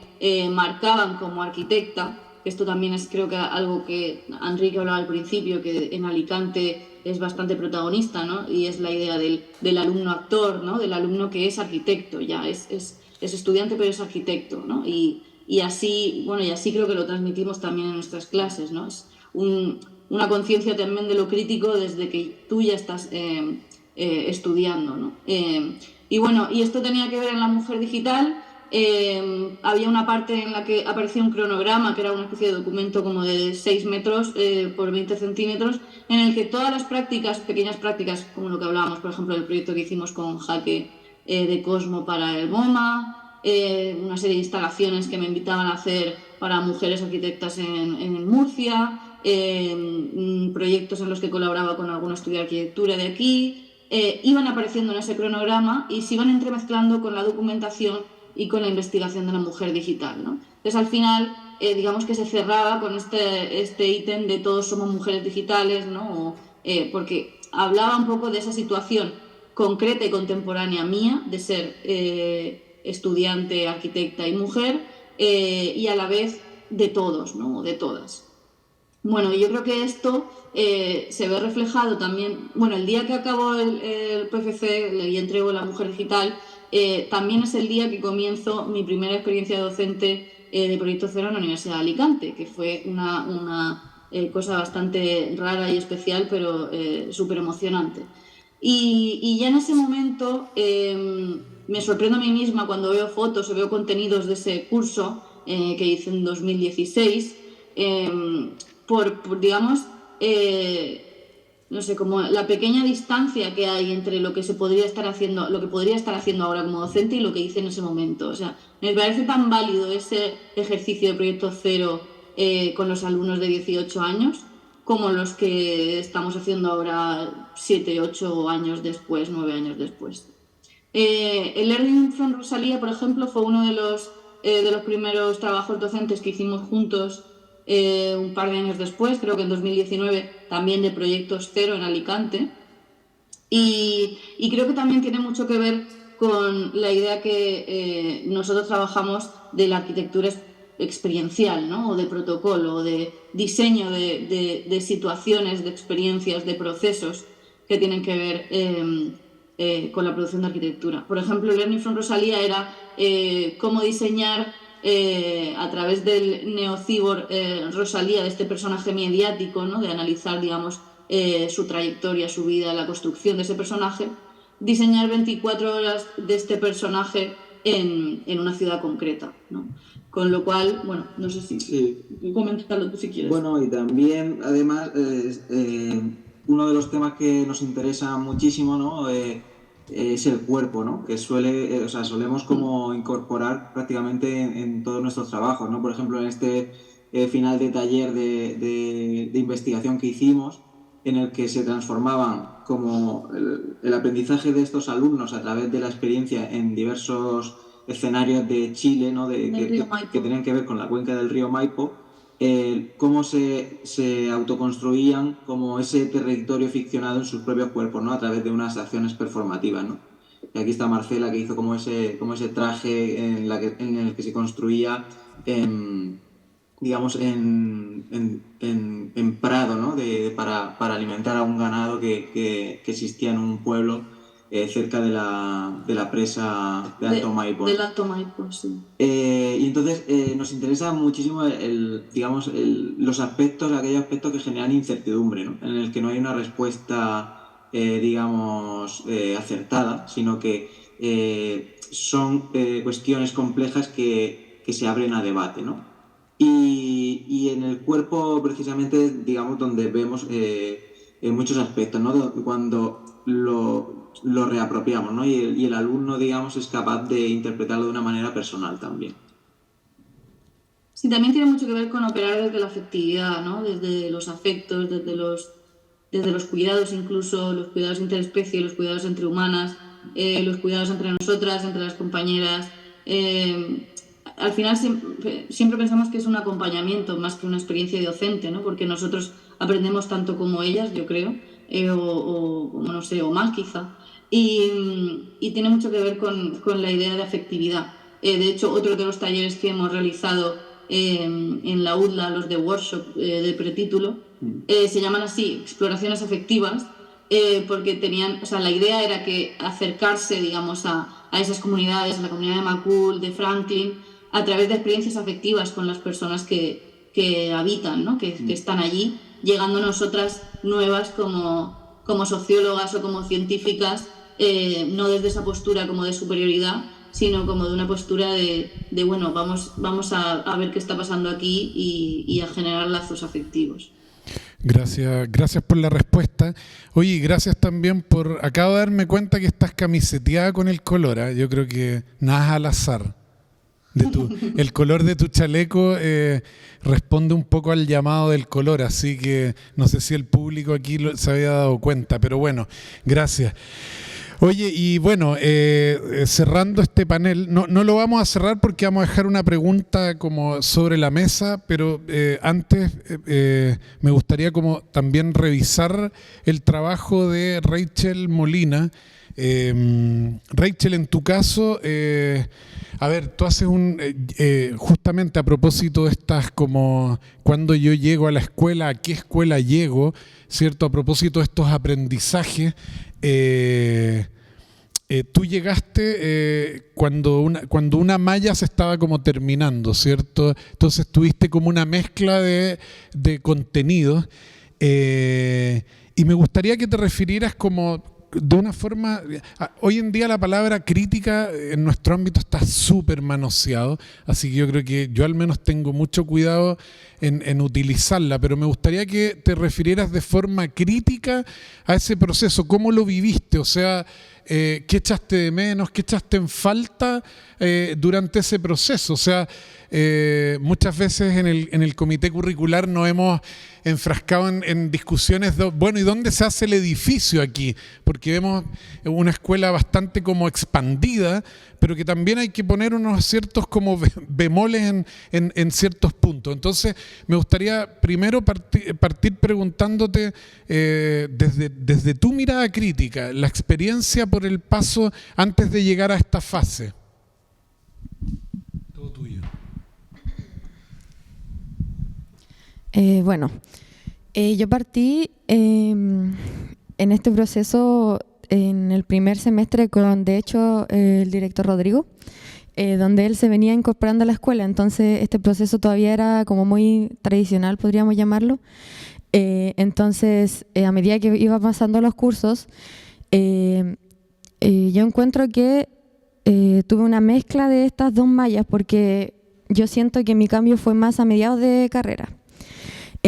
marcaban como arquitecta. Esto también es creo que algo que Enrique hablaba al principio, que en Alicante es bastante protagonista, ¿no? Y es la idea del alumno actor, ¿no? Del alumno que es arquitecto, ya es estudiante pero es arquitecto, ¿no? Y así, bueno, y así creo que lo transmitimos también en nuestras clases, ¿no? Es una conciencia también de lo crítico desde que tú ya estás estudiando, ¿no? Y bueno, y esto tenía que ver en la mujer digital. Había una parte en la que aparecía un cronograma, que era una especie de documento como de 6 metros por 20 centímetros, en el que todas las prácticas, pequeñas prácticas, como lo que hablábamos, por ejemplo, del proyecto que hicimos con Jaque de Cosmo para el MoMA, una serie de instalaciones que me invitaban a hacer para mujeres arquitectas en Murcia, proyectos en los que colaboraba con algún estudio de arquitectura de aquí, iban apareciendo en ese cronograma y se iban entremezclando con la documentación y con la investigación de la mujer digital, ¿no? Entonces, al final, digamos que se cerraba con este ítem de todos somos mujeres digitales, ¿no? Porque hablaba un poco de esa situación concreta y contemporánea mía, de ser estudiante, arquitecta y mujer, y a la vez de todos, ¿no? O de todas. Bueno, yo creo que esto se ve reflejado también, bueno, el día que acabo el PFC y entrego la mujer digital, también es el día que comienzo mi primera experiencia docente de Proyecto Cero en la Universidad de Alicante, que fue una cosa bastante rara y especial, pero súper emocionante. Y ya en ese momento me sorprendo a mí misma cuando veo fotos o veo contenidos de ese curso que hice en 2016, digamos, no sé, como la pequeña distancia que hay entre lo que se podría estar haciendo, lo que podría estar haciendo ahora como docente y lo que hice en ese momento. O sea, me parece tan válido ese ejercicio de Proyecto Cero con los alumnos de 18 años como los que estamos haciendo ahora 7, 8 años después, 9 años después. El Learning from Rosalía, por ejemplo, fue uno de los primeros trabajos docentes que hicimos juntos un par de años después, creo que en 2019, también de Proyectos Cero en Alicante. Y creo que también tiene mucho que ver con la idea que nosotros trabajamos de la arquitectura experiencial, ¿no? O de protocolo, o de diseño de situaciones, de experiencias, de procesos que tienen que ver con la producción de arquitectura. Por ejemplo, Learning from Rosalía era cómo diseñar a través del neocibor Rosalía, de este personaje mediático, ¿no? De analizar, digamos, su trayectoria, su vida, la construcción de ese personaje, diseñar 24 horas de este personaje en una ciudad concreta, ¿no? Con lo cual, bueno, no sé si comentarlo tú si quieres. Bueno, y también, además, uno de los temas que nos interesa muchísimo, ¿no? Es el cuerpo, ¿no? Que solemos como incorporar prácticamente en todos nuestros trabajos, ¿no? Por ejemplo, en este final de taller de investigación que hicimos, en el que se transformaban como el aprendizaje de estos alumnos a través de la experiencia en diversos escenarios de Chile, ¿no? Que tenían que ver con la cuenca del río Maipo, cómo se autoconstruían como ese territorio ficcionado en sus propios cuerpos, ¿no? A través de unas acciones performativas, ¿no? Y aquí está Marcela, que hizo como ese traje en el que se construía digamos, en Prado, ¿no? Para alimentar a un ganado que existía en un pueblo cerca de la presa de Alto Maipo. Del Alto Maipo, sí. Y entonces nos interesa muchísimo aquellos aspectos que generan incertidumbre, ¿no? En el que no hay una respuesta, acertada, sino que son cuestiones complejas que se abren a debate, ¿no? Y en el cuerpo, precisamente, digamos, donde vemos muchos aspectos, ¿no? Cuando lo reapropiamos, ¿no? Y el alumno, digamos, es capaz de interpretarlo de una manera personal también. Sí, también tiene mucho que ver con operar desde la afectividad, ¿no? Desde los afectos, desde los cuidados, incluso los cuidados interespecie, los cuidados entre humanas, los cuidados entre nosotras, entre las compañeras. Al final siempre pensamos que es un acompañamiento más que una experiencia docente, ¿no? Porque nosotros aprendemos tanto como ellas, yo creo, o más quizá. Y tiene mucho que ver con la idea de afectividad. De hecho, otro de los talleres que hemos realizado en la UDLA, los de workshop de pretítulo, se llaman así, exploraciones afectivas, porque la idea era que acercarse, digamos, a esas comunidades, a la comunidad de Macul, de Franklin, a través de experiencias afectivas con las personas que habitan, ¿no? que están allí, llegando nosotras nuevas como sociólogas o como científicas, no desde esa postura como de superioridad, sino como de una postura de bueno, vamos a ver qué está pasando aquí y a generar lazos afectivos. Gracias por la respuesta. Oye, gracias también acabo de darme cuenta que estás camiseteada con el color, ¿eh? Yo creo que nada es al azar. El color de tu chaleco responde un poco al llamado del color, así que no sé si el público aquí se había dado cuenta, pero bueno, gracias. Oye, y bueno, cerrando este panel, no lo vamos a cerrar porque vamos a dejar una pregunta como sobre la mesa, pero antes me gustaría como también revisar el trabajo de Rachel Molina. Rachel, en tu caso, a ver, tú haces justamente a propósito de estas como cuando yo llego a la escuela, a qué escuela llego, ¿cierto? A propósito de estos aprendizajes, tú llegaste cuando una malla se estaba como terminando, ¿cierto? Entonces tuviste como una mezcla de contenidos y me gustaría que te refirieras como de una forma, hoy en día la palabra crítica en nuestro ámbito está súper manoseado, así que yo creo que yo al menos tengo mucho cuidado en utilizarla, pero me gustaría que te refirieras de forma crítica a ese proceso, ¿cómo lo viviste? O sea, ¿qué echaste de menos? ¿Qué echaste en falta durante ese proceso? O sea, muchas veces en el comité curricular nos hemos enfrascado en discusiones de, bueno, ¿y dónde se hace el edificio aquí? Porque vemos una escuela bastante como expandida, pero que también hay que poner unos ciertos como bemoles en ciertos puntos. Entonces, me gustaría primero partir preguntándote desde tu mirada crítica, la experiencia por el paso antes de llegar a esta fase. Todo tuyo. Bueno, yo partí en este proceso en el primer semestre con, de hecho, el director Rodrigo, donde él se venía incorporando a la escuela. Entonces, este proceso todavía era como muy tradicional, podríamos llamarlo. Entonces, a medida que iba pasando los cursos, yo encuentro que tuve una mezcla de estas dos mallas, porque yo siento que mi cambio fue más a mediados de carrera.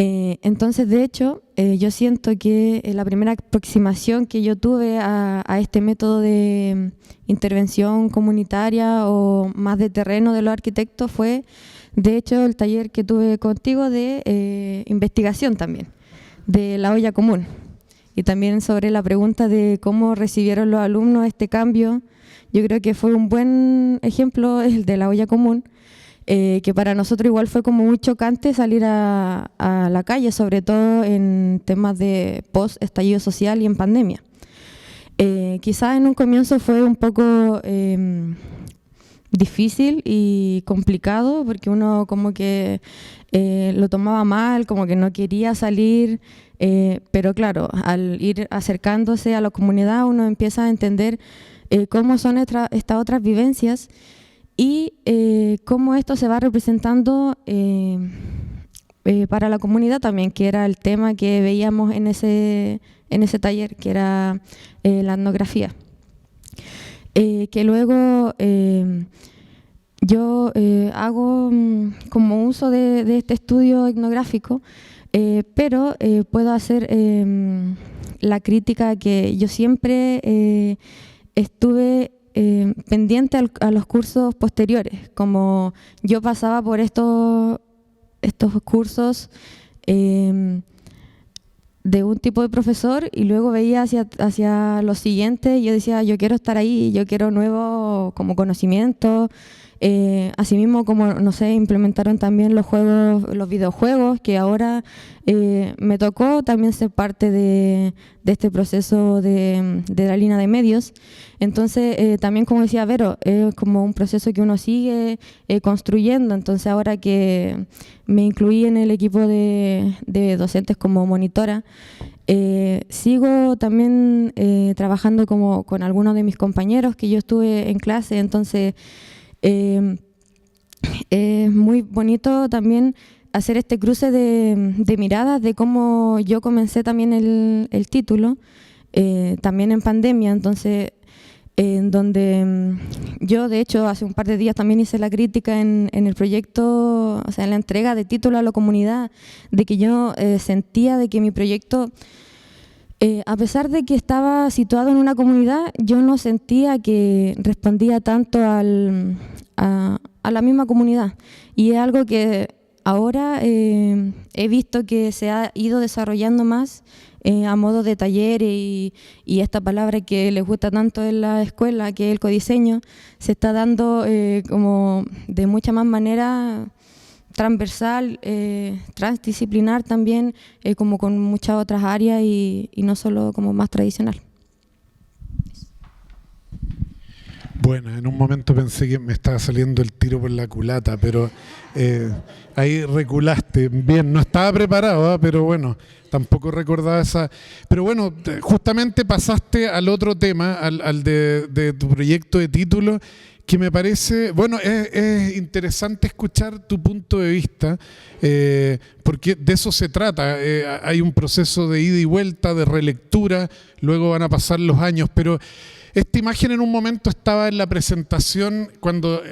Entonces, de hecho, yo siento que la primera aproximación que yo tuve a este método de intervención comunitaria o más de terreno de los arquitectos fue, de hecho, el taller que tuve contigo de investigación también, de la olla común. Y también sobre la pregunta de cómo recibieron los alumnos este cambio, yo creo que fue un buen ejemplo el de la olla común, que para nosotros igual fue como muy chocante salir a la calle, sobre todo en temas de post-estallido social y en pandemia. Quizás en un comienzo fue un poco difícil y complicado, porque uno como que lo tomaba mal, como que no quería salir, pero claro, al ir acercándose a la comunidad uno empieza a entender cómo son estas otras vivencias y cómo esto se va representando para la comunidad también, que era el tema que veíamos en ese taller, que era la etnografía. Que luego yo hago como uso de este estudio etnográfico, pero puedo hacer la crítica que yo siempre estuve pendiente a los cursos posteriores, como yo pasaba por estos cursos de un tipo de profesor y luego veía hacia los siguientes y yo decía, yo quiero estar ahí, yo quiero nuevo como conocimiento. Asimismo, como, no sé, implementaron también los videojuegos, que ahora me tocó también ser parte de este proceso de la línea de medios. Entonces, también como decía Vero, es como un proceso que uno sigue construyendo. Entonces, ahora que me incluí en el equipo de docentes como monitora, sigo también trabajando como con algunos de mis compañeros que yo estuve en clase. Entonces, es muy bonito también hacer este cruce de miradas de cómo yo comencé también el título, también en pandemia. Entonces, en donde yo, de hecho, hace un par de días también hice la crítica en el proyecto, o sea, en la entrega de título a la comunidad, de que yo sentía de que mi proyecto, a pesar de que estaba situado en una comunidad, yo no sentía que respondía tanto a la misma comunidad. Y es algo que ahora he visto que se ha ido desarrollando más a modo de taller y esta palabra que les gusta tanto en la escuela, que es el codiseño, se está dando como de mucha más manera transversal, transdisciplinar también, como con muchas otras áreas y no solo como más tradicional. Bueno, en un momento pensé que me estaba saliendo el tiro por la culata, pero ahí reculaste. Bien, no estaba preparado, pero bueno, tampoco recordaba esa. Pero bueno, justamente pasaste al otro tema, al de tu proyecto de título, que me parece, bueno, es interesante escuchar tu punto de vista, porque de eso se trata. Hay un proceso de ida y vuelta, de relectura, luego van a pasar los años, pero esta imagen en un momento estaba en la presentación cuando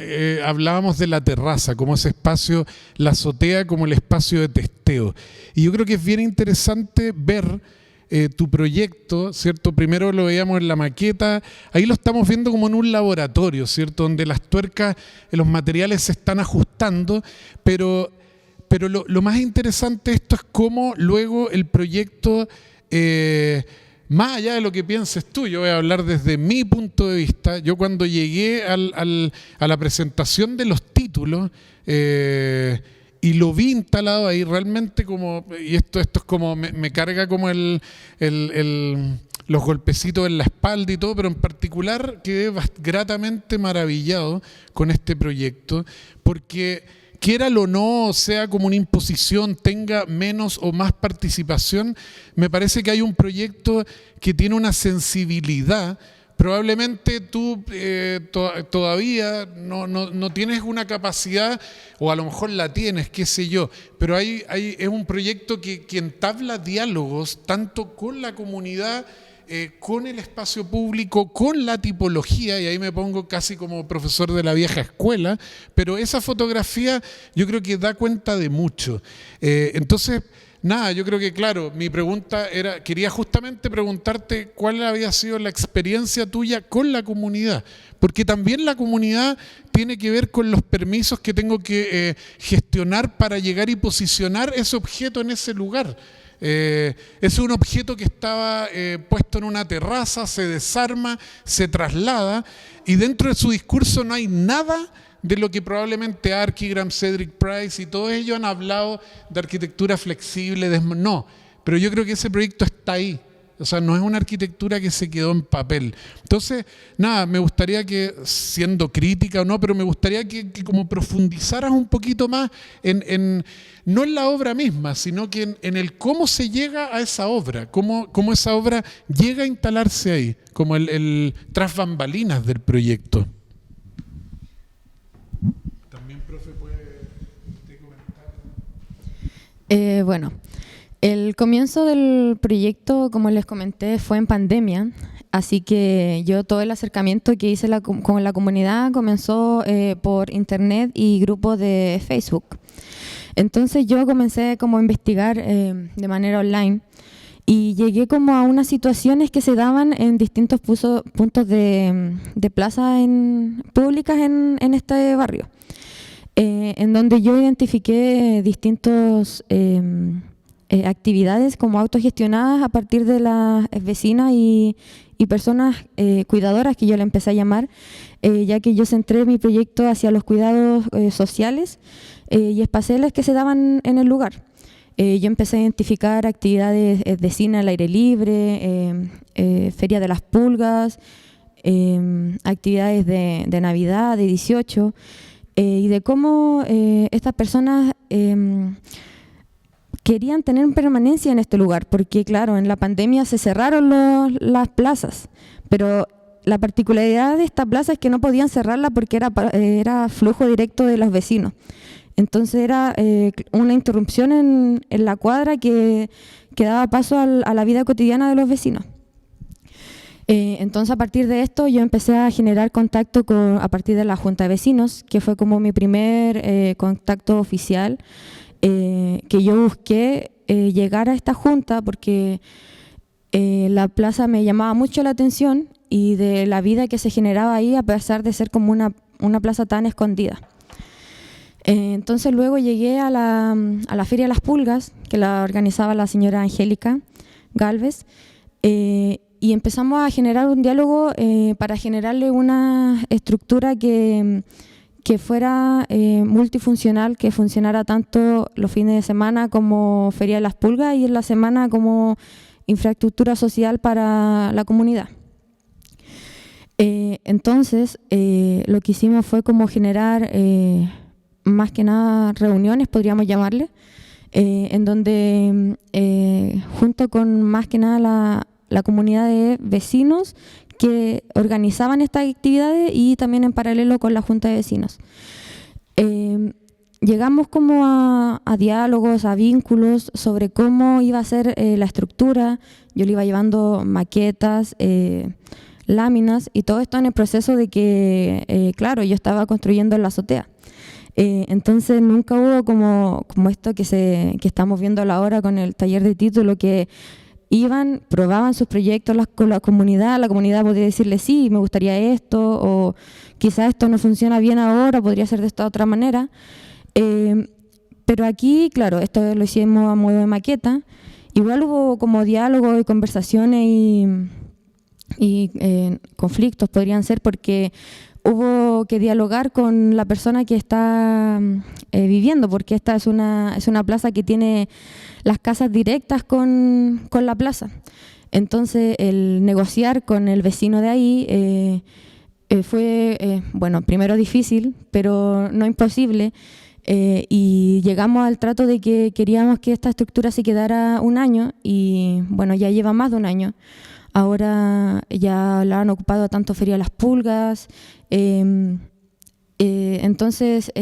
hablábamos de la terraza, como ese espacio, la azotea como el espacio de testeo. Y yo creo que es bien interesante ver tu proyecto, ¿cierto? Primero lo veíamos en la maqueta, ahí lo estamos viendo como en un laboratorio, ¿cierto? Donde las tuercas, los materiales se están ajustando, pero lo más interesante de esto es cómo luego el proyecto, más allá de lo que pienses tú, yo voy a hablar desde mi punto de vista. Yo cuando llegué a la presentación de los títulos y lo vi instalado ahí, realmente como, y esto es como, me carga como los golpecitos en la espalda y todo, pero en particular quedé gratamente maravillado con este proyecto, porque quiéralo o no, sea como una imposición, tenga menos o más participación, me parece que hay un proyecto que tiene una sensibilidad. Probablemente tú todavía no tienes una capacidad, o a lo mejor la tienes, qué sé yo, pero es un proyecto que entabla diálogos tanto con la comunidad, con el espacio público, con la tipología, y ahí me pongo casi como profesor de la vieja escuela, pero esa fotografía yo creo que da cuenta de mucho. Entonces, nada, yo creo que claro, mi pregunta era, quería justamente preguntarte cuál había sido la experiencia tuya con la comunidad, porque también la comunidad tiene que ver con los permisos que tengo que gestionar para llegar y posicionar ese objeto en ese lugar. Es un objeto que estaba puesto en una terraza, se desarma, se traslada, y dentro de su discurso no hay nada de lo que probablemente Archigram, Cedric Price y todos ellos han hablado de arquitectura flexible, no, pero yo creo que ese proyecto está ahí. O sea, no es una arquitectura que se quedó en papel. Entonces, nada, me gustaría que, siendo crítica o no, pero me gustaría que como profundizaras un poquito más no en la obra misma, sino que en el cómo se llega a esa obra, cómo esa obra llega a instalarse ahí, como el tras bambalinas del proyecto. También, profe, ¿puede usted comentar? Bueno. El comienzo del proyecto, como les comenté, fue en pandemia, así que yo todo el acercamiento que hice con la comunidad comenzó por internet y grupos de Facebook. Entonces yo comencé como a investigar de manera online y llegué como a unas situaciones que se daban en distintos puntos de plazas públicas en este barrio, en donde yo identifiqué distintos actividades como autogestionadas a partir de las vecinas y personas cuidadoras, que yo le empecé a llamar, ya que yo centré mi proyecto hacia los cuidados sociales y espaciales que se daban en el lugar. Yo empecé a identificar actividades de cine al aire libre, Feria de las Pulgas, actividades de Navidad, de 18, y de cómo estas personas querían tener permanencia en este lugar, porque claro, en la pandemia se cerraron las plazas, pero la particularidad de esta plaza es que no podían cerrarla porque era flujo directo de los vecinos. Entonces era una interrupción en la cuadra que daba paso a la vida cotidiana de los vecinos. Entonces a partir de esto yo empecé a generar contacto a partir de la Junta de Vecinos, que fue como mi primer contacto oficial, que yo busqué llegar a esta junta porque la plaza me llamaba mucho la atención y de la vida que se generaba ahí, a pesar de ser como una plaza tan escondida. Entonces luego llegué a la Feria de las Pulgas, que la organizaba la señora Angélica Galvez, y empezamos a generar un diálogo para generarle una estructura que fuera multifuncional, que funcionara tanto los fines de semana como Feria de las Pulgas y en la semana como infraestructura social para la comunidad. Entonces, lo que hicimos fue como generar más que nada reuniones, podríamos llamarle, en donde junto con más que nada la comunidad de vecinos que organizaban estas actividades y también en paralelo con la Junta de Vecinos. Llegamos como a diálogos, a vínculos sobre cómo iba a ser la estructura. Yo le iba llevando maquetas, láminas y todo esto en el proceso de que, claro, yo estaba construyendo en la azotea. Entonces nunca hubo como esto que estamos viendo ahora con el taller de título, que iban, probaban sus proyectos con la comunidad podía decirle sí, me gustaría esto, o quizás esto no funciona bien ahora, podría ser de esta otra manera. Pero aquí, claro, esto lo hicimos a modo de maqueta. Igual hubo como diálogo y conversaciones y conflictos podrían ser, porque hubo que dialogar con la persona que está viviendo, porque esta es una plaza que tiene las casas directas con la plaza. Entonces, el negociar con el vecino de ahí fue, bueno, primero difícil, pero no imposible. Y llegamos al trato de que queríamos que esta estructura se quedara un año, y bueno, ya lleva más de un año. Ahora ya la han ocupado tanto Feria Las Pulgas. Entonces,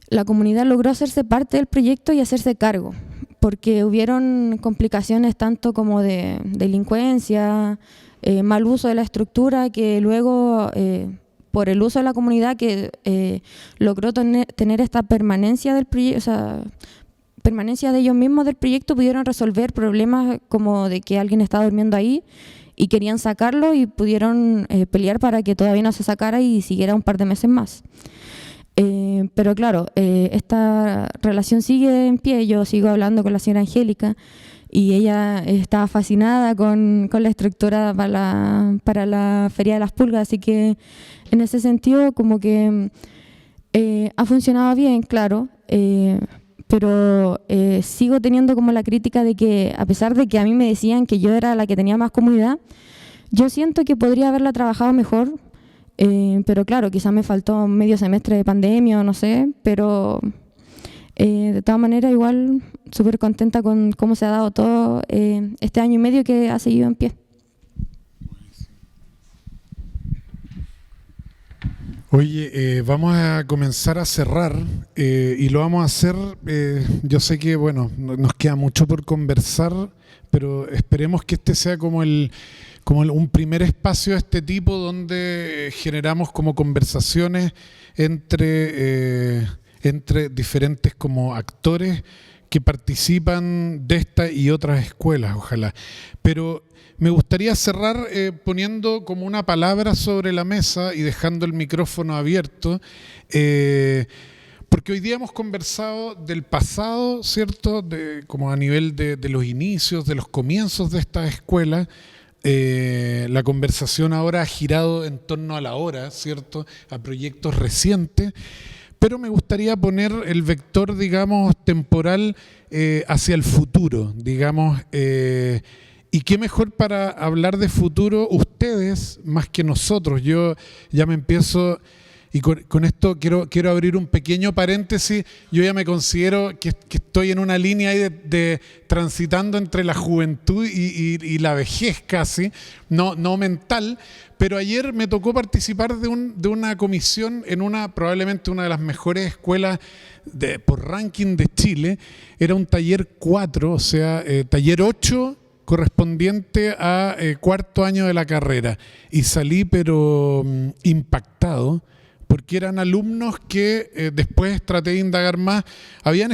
la comunidad logró hacerse parte del proyecto y hacerse cargo, porque hubieron complicaciones tanto como de delincuencia, mal uso de la estructura, que luego, por el uso de la comunidad, que logró tener esta permanencia del proyecto, o sea, permanencia de ellos mismos del proyecto, pudieron resolver problemas como de que alguien estaba durmiendo ahí y querían sacarlo, y pudieron pelear para que todavía no se sacara y siguiera un par de meses más. Pero claro, esta relación sigue en pie. Yo sigo hablando con la señora Angélica y ella estaba fascinada con la estructura para la Feria de las Pulgas, así que en ese sentido como que ha funcionado bien, claro. Pero sigo teniendo como la crítica de que, a pesar de que a mí me decían que yo era la que tenía más comunidad, yo siento que podría haberla trabajado mejor, pero claro, quizás me faltó medio semestre de pandemia o no sé, pero de todas maneras igual súper contenta con cómo se ha dado todo este año y medio que ha seguido en pie. Oye, vamos a comenzar a cerrar y lo vamos a hacer, yo sé que bueno, nos queda mucho por conversar, pero esperemos que este sea como un primer espacio de este tipo donde generamos como conversaciones entre diferentes como actores que participan de esta y otras escuelas, ojalá. Pero me gustaría cerrar poniendo como una palabra sobre la mesa y dejando el micrófono abierto, porque hoy día hemos conversado del pasado, ¿cierto? Como a nivel de los inicios, de los comienzos de esta escuela. La conversación ahora ha girado en torno a la hora, ¿cierto? A proyectos recientes. Pero me gustaría poner el vector, digamos, temporal hacia el futuro, digamos. Y qué mejor para hablar de futuro ustedes más que nosotros. Yo ya me empiezo, y con esto quiero abrir un pequeño paréntesis. Yo ya me considero que estoy en una línea ahí de transitando entre la juventud y la vejez casi, no mental. Pero ayer me tocó participar de una comisión en probablemente una de las mejores escuelas por ranking de Chile. Era un taller 4, o sea, taller 8, correspondiente a cuarto año de la carrera. Y salí pero impactado, porque eran alumnos que después traté de indagar más, habían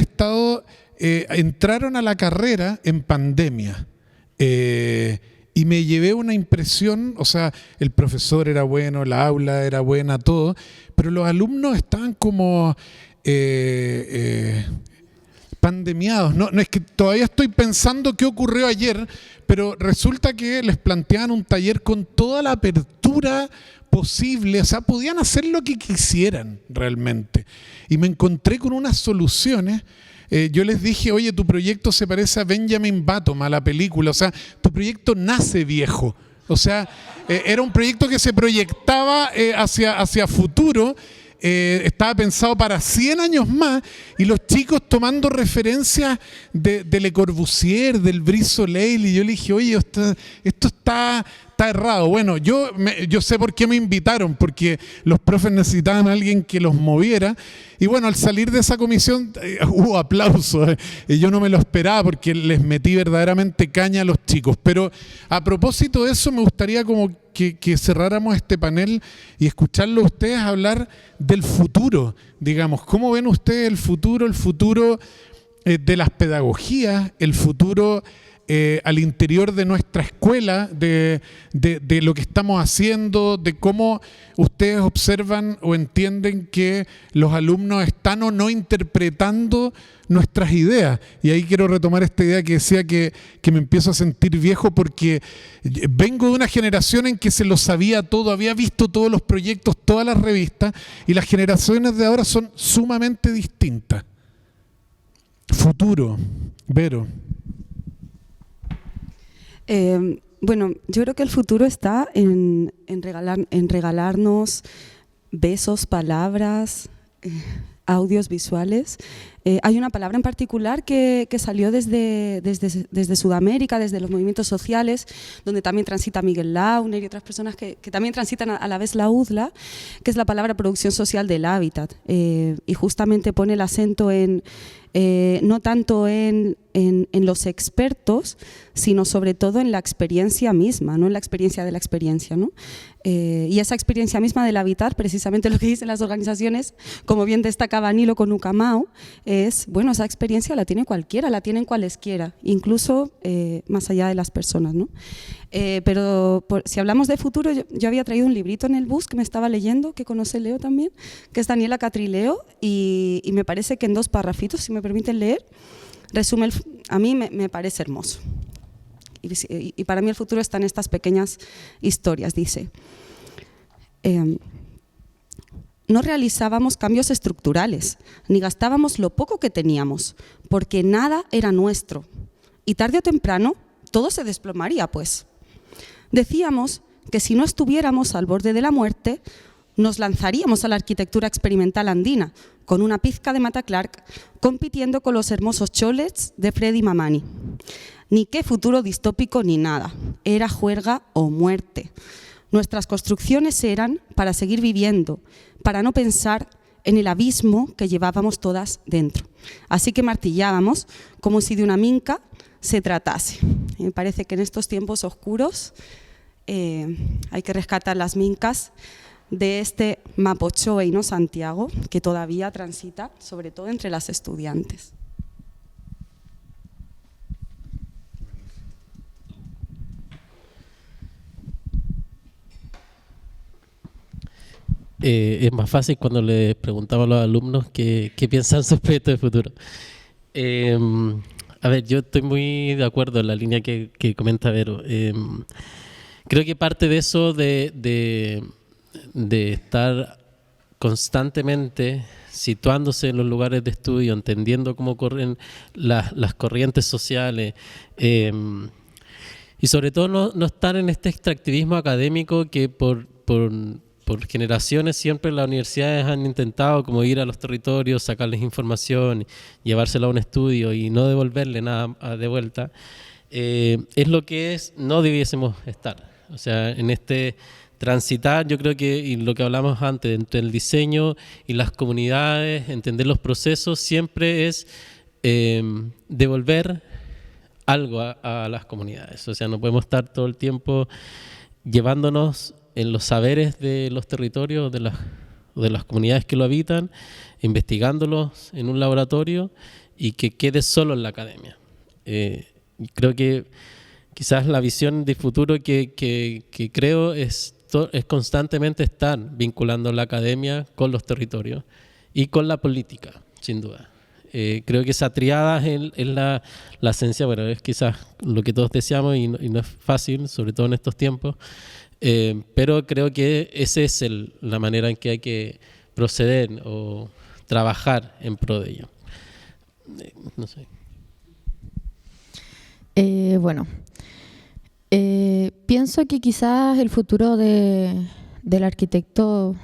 entraron a la carrera en pandemia. Y me llevé una impresión, o sea, el profesor era bueno, la aula era buena, todo, pero los alumnos estaban como pandemiados. No, es que todavía estoy pensando qué ocurrió ayer, pero resulta que les planteaban un taller con toda la apertura posible, o sea, podían hacer lo que quisieran realmente. Y me encontré con unas soluciones. Yo les dije, oye, tu proyecto se parece a Benjamin Button, a la película, o sea, tu proyecto nace viejo. O sea, era un proyecto que se proyectaba hacia futuro, estaba pensado para 100 años más, y los chicos tomando referencias de Le Corbusier, del Brice Soleil, y yo le dije, oye, esto está errado. Bueno, yo sé por qué me invitaron, porque los profes necesitaban a alguien que los moviera, y bueno, al salir de esa comisión hubo aplausos, yo no me lo esperaba porque les metí verdaderamente caña a los chicos. Pero a propósito de eso, me gustaría como que cerráramos este panel y escucharlo a ustedes hablar del futuro, digamos, ¿cómo ven ustedes el futuro de las pedagogías, el futuro al interior de nuestra escuela, de lo que estamos haciendo, de cómo ustedes observan o entienden que los alumnos están o no interpretando nuestras ideas. Y ahí quiero retomar esta idea que decía que me empiezo a sentir viejo porque vengo de una generación en que se lo sabía todo, había visto todos los proyectos, todas las revistas, y las generaciones de ahora son sumamente distintas. Futuro, Vero. Bueno, yo creo que el futuro está en regalarnos besos, palabras, audios, visuales. Hay una palabra en particular que salió desde Sudamérica, desde los movimientos sociales, donde también transita Miguel Launer y otras personas que también transitan a la vez la UDLA, que es la palabra producción social del hábitat. Y justamente pone el acento no tanto en los expertos, sino sobre todo en la experiencia misma, no en la experiencia de la experiencia, ¿no? Y esa experiencia misma del habitar, precisamente lo que dicen las organizaciones, como bien destacaba Nilo con Ucamau, es, bueno, esa experiencia la tiene cualquiera, la tienen cualesquiera, incluso más allá de las personas, ¿no? Pero si hablamos de futuro, yo había traído un librito en el bus que me estaba leyendo, que conoce Leo también, que es Daniela Catrileo, y me parece que en 2 párrafitos, si me permiten leer, resume, a mí me parece hermoso. Y para mí el futuro está en estas pequeñas historias, dice. No realizábamos cambios estructurales, ni gastábamos lo poco que teníamos, porque nada era nuestro. Y tarde o temprano, todo se desplomaría, pues. Decíamos que si no estuviéramos al borde de la muerte, nos lanzaríamos a la arquitectura experimental andina, con una pizca de Mata Clark, compitiendo con los hermosos cholets de Freddy Mamani. Ni qué futuro distópico ni nada, era juerga o muerte. Nuestras construcciones eran para seguir viviendo, para no pensar en el abismo que llevábamos todas dentro. Así que martillábamos como si de una minca se tratase. Y me parece que en estos tiempos oscuros hay que rescatar las mincas de este Mapochoe y no Santiago, que todavía transita, sobre todo entre las estudiantes. Es más fácil cuando les preguntamos a los alumnos qué piensan sobre proyectos de futuro. A ver, yo estoy muy de acuerdo en la línea que comenta Vero. Creo que parte de eso de estar constantemente situándose en los lugares de estudio, entendiendo cómo corren las corrientes sociales, y sobre todo no estar en este extractivismo académico que por generaciones siempre las universidades han intentado como ir a los territorios, sacarles información, llevársela a un estudio y no devolverle nada de vuelta. Es lo que no debiésemos estar. O sea, en este transitar, yo creo que, y lo que hablamos antes, entre el diseño y las comunidades, entender los procesos, siempre es devolver algo a las comunidades. O sea, no podemos estar todo el tiempo llevándonos en los saberes de los territorios, de las comunidades que lo habitan, investigándolos en un laboratorio y que quede solo en la academia. Creo que quizás la visión de futuro que creo es constantemente estar vinculando la academia con los territorios y con la política, sin duda. Creo que esa triada es la esencia, bueno, es quizás lo que todos deseamos y no es fácil, sobre todo en estos tiempos, pero creo que esa es la manera en que hay que proceder o trabajar en pro de ello. No sé. Bueno, pienso que quizás el futuro del arquitecto,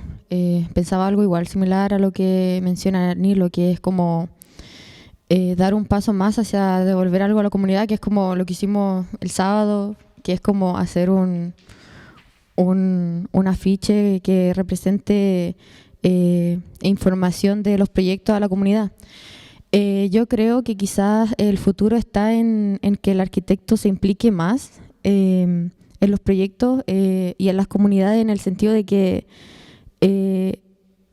pensaba algo igual, similar a lo que menciona Nilo, que es como dar un paso más hacia devolver algo a la comunidad, que es como lo que hicimos el sábado, que es como hacer un afiche que represente información de los proyectos a la comunidad. Yo creo que quizás el futuro está en que el arquitecto se implique más en los proyectos y en las comunidades, en el sentido de que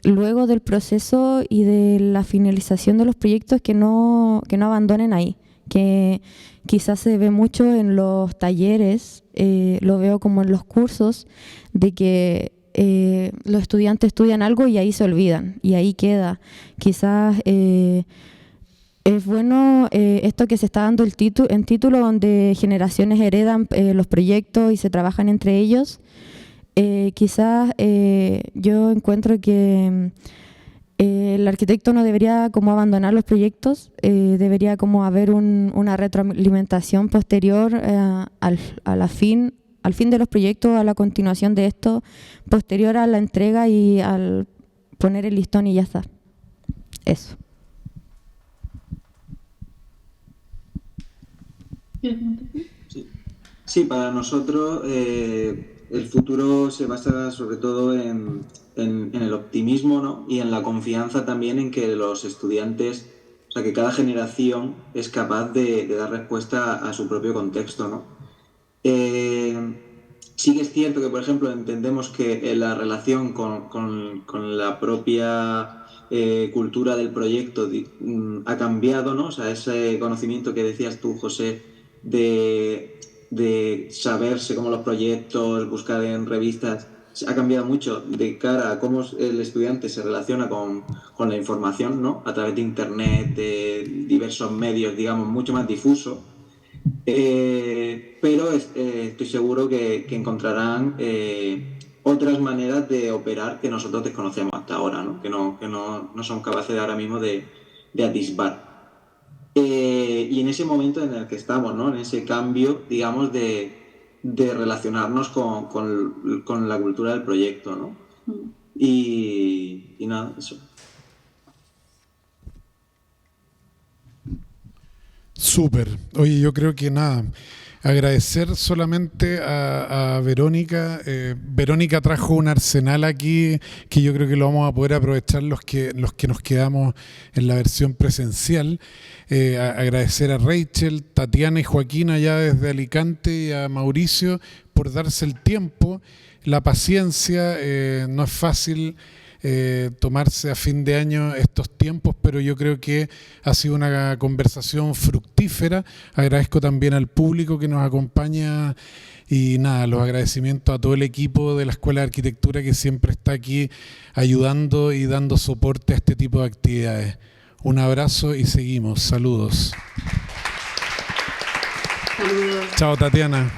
luego del proceso y de la finalización de los proyectos que no abandonen ahí, que quizás se ve mucho en los talleres, lo veo como en los cursos, de que los estudiantes estudian algo y ahí se olvidan, y ahí queda. Quizás es bueno esto que se está dando en título, donde generaciones heredan los proyectos y se trabajan entre ellos. Quizás yo encuentro que el arquitecto no debería como abandonar los proyectos, debería como haber una retroalimentación posterior al fin de los proyectos, a la continuación de esto, posterior a la entrega y al poner el listón y ya está. Eso. Sí, para nosotros el futuro se basa sobre todo en el optimismo, ¿no? Y en la confianza también en que los estudiantes, o sea, que cada generación es capaz de dar respuesta a su propio contexto, ¿no? Sí que es cierto que, por ejemplo, entendemos que la relación con la propia cultura del proyecto ha cambiado, ¿no? O sea, ese conocimiento que decías tú, José, de saberse cómo los proyectos, buscar en revistas, ha cambiado mucho de cara a cómo el estudiante se relaciona con la información, ¿no? A través de internet, de diversos medios, digamos, mucho más difusos. Pero estoy seguro que encontrarán otras maneras de operar que nosotros desconocemos hasta ahora, ¿no? Que no son capaces ahora mismo de atisbar. Y en ese momento en el que estamos, ¿no? En ese cambio, digamos, de relacionarnos con la cultura del proyecto, ¿no? Y nada, eso. Súper. Oye, yo creo que nada, agradecer solamente a Verónica. Verónica trajo un arsenal aquí que yo creo que lo vamos a poder aprovechar los que nos quedamos en la versión presencial. Agradecer a Rachel, Tatiana y Joaquín allá desde Alicante y a Mauricio por darse el tiempo, la paciencia. No es fácil tomarse a fin de año estos tiempos, pero yo creo que ha sido una conversación fructífera. Agradezco también al público que nos acompaña y nada, los agradecimientos a todo el equipo de la Escuela de Arquitectura que siempre está aquí ayudando y dando soporte a este tipo de actividades. Un abrazo y seguimos. Saludos. Saludos. Chao, Tatiana.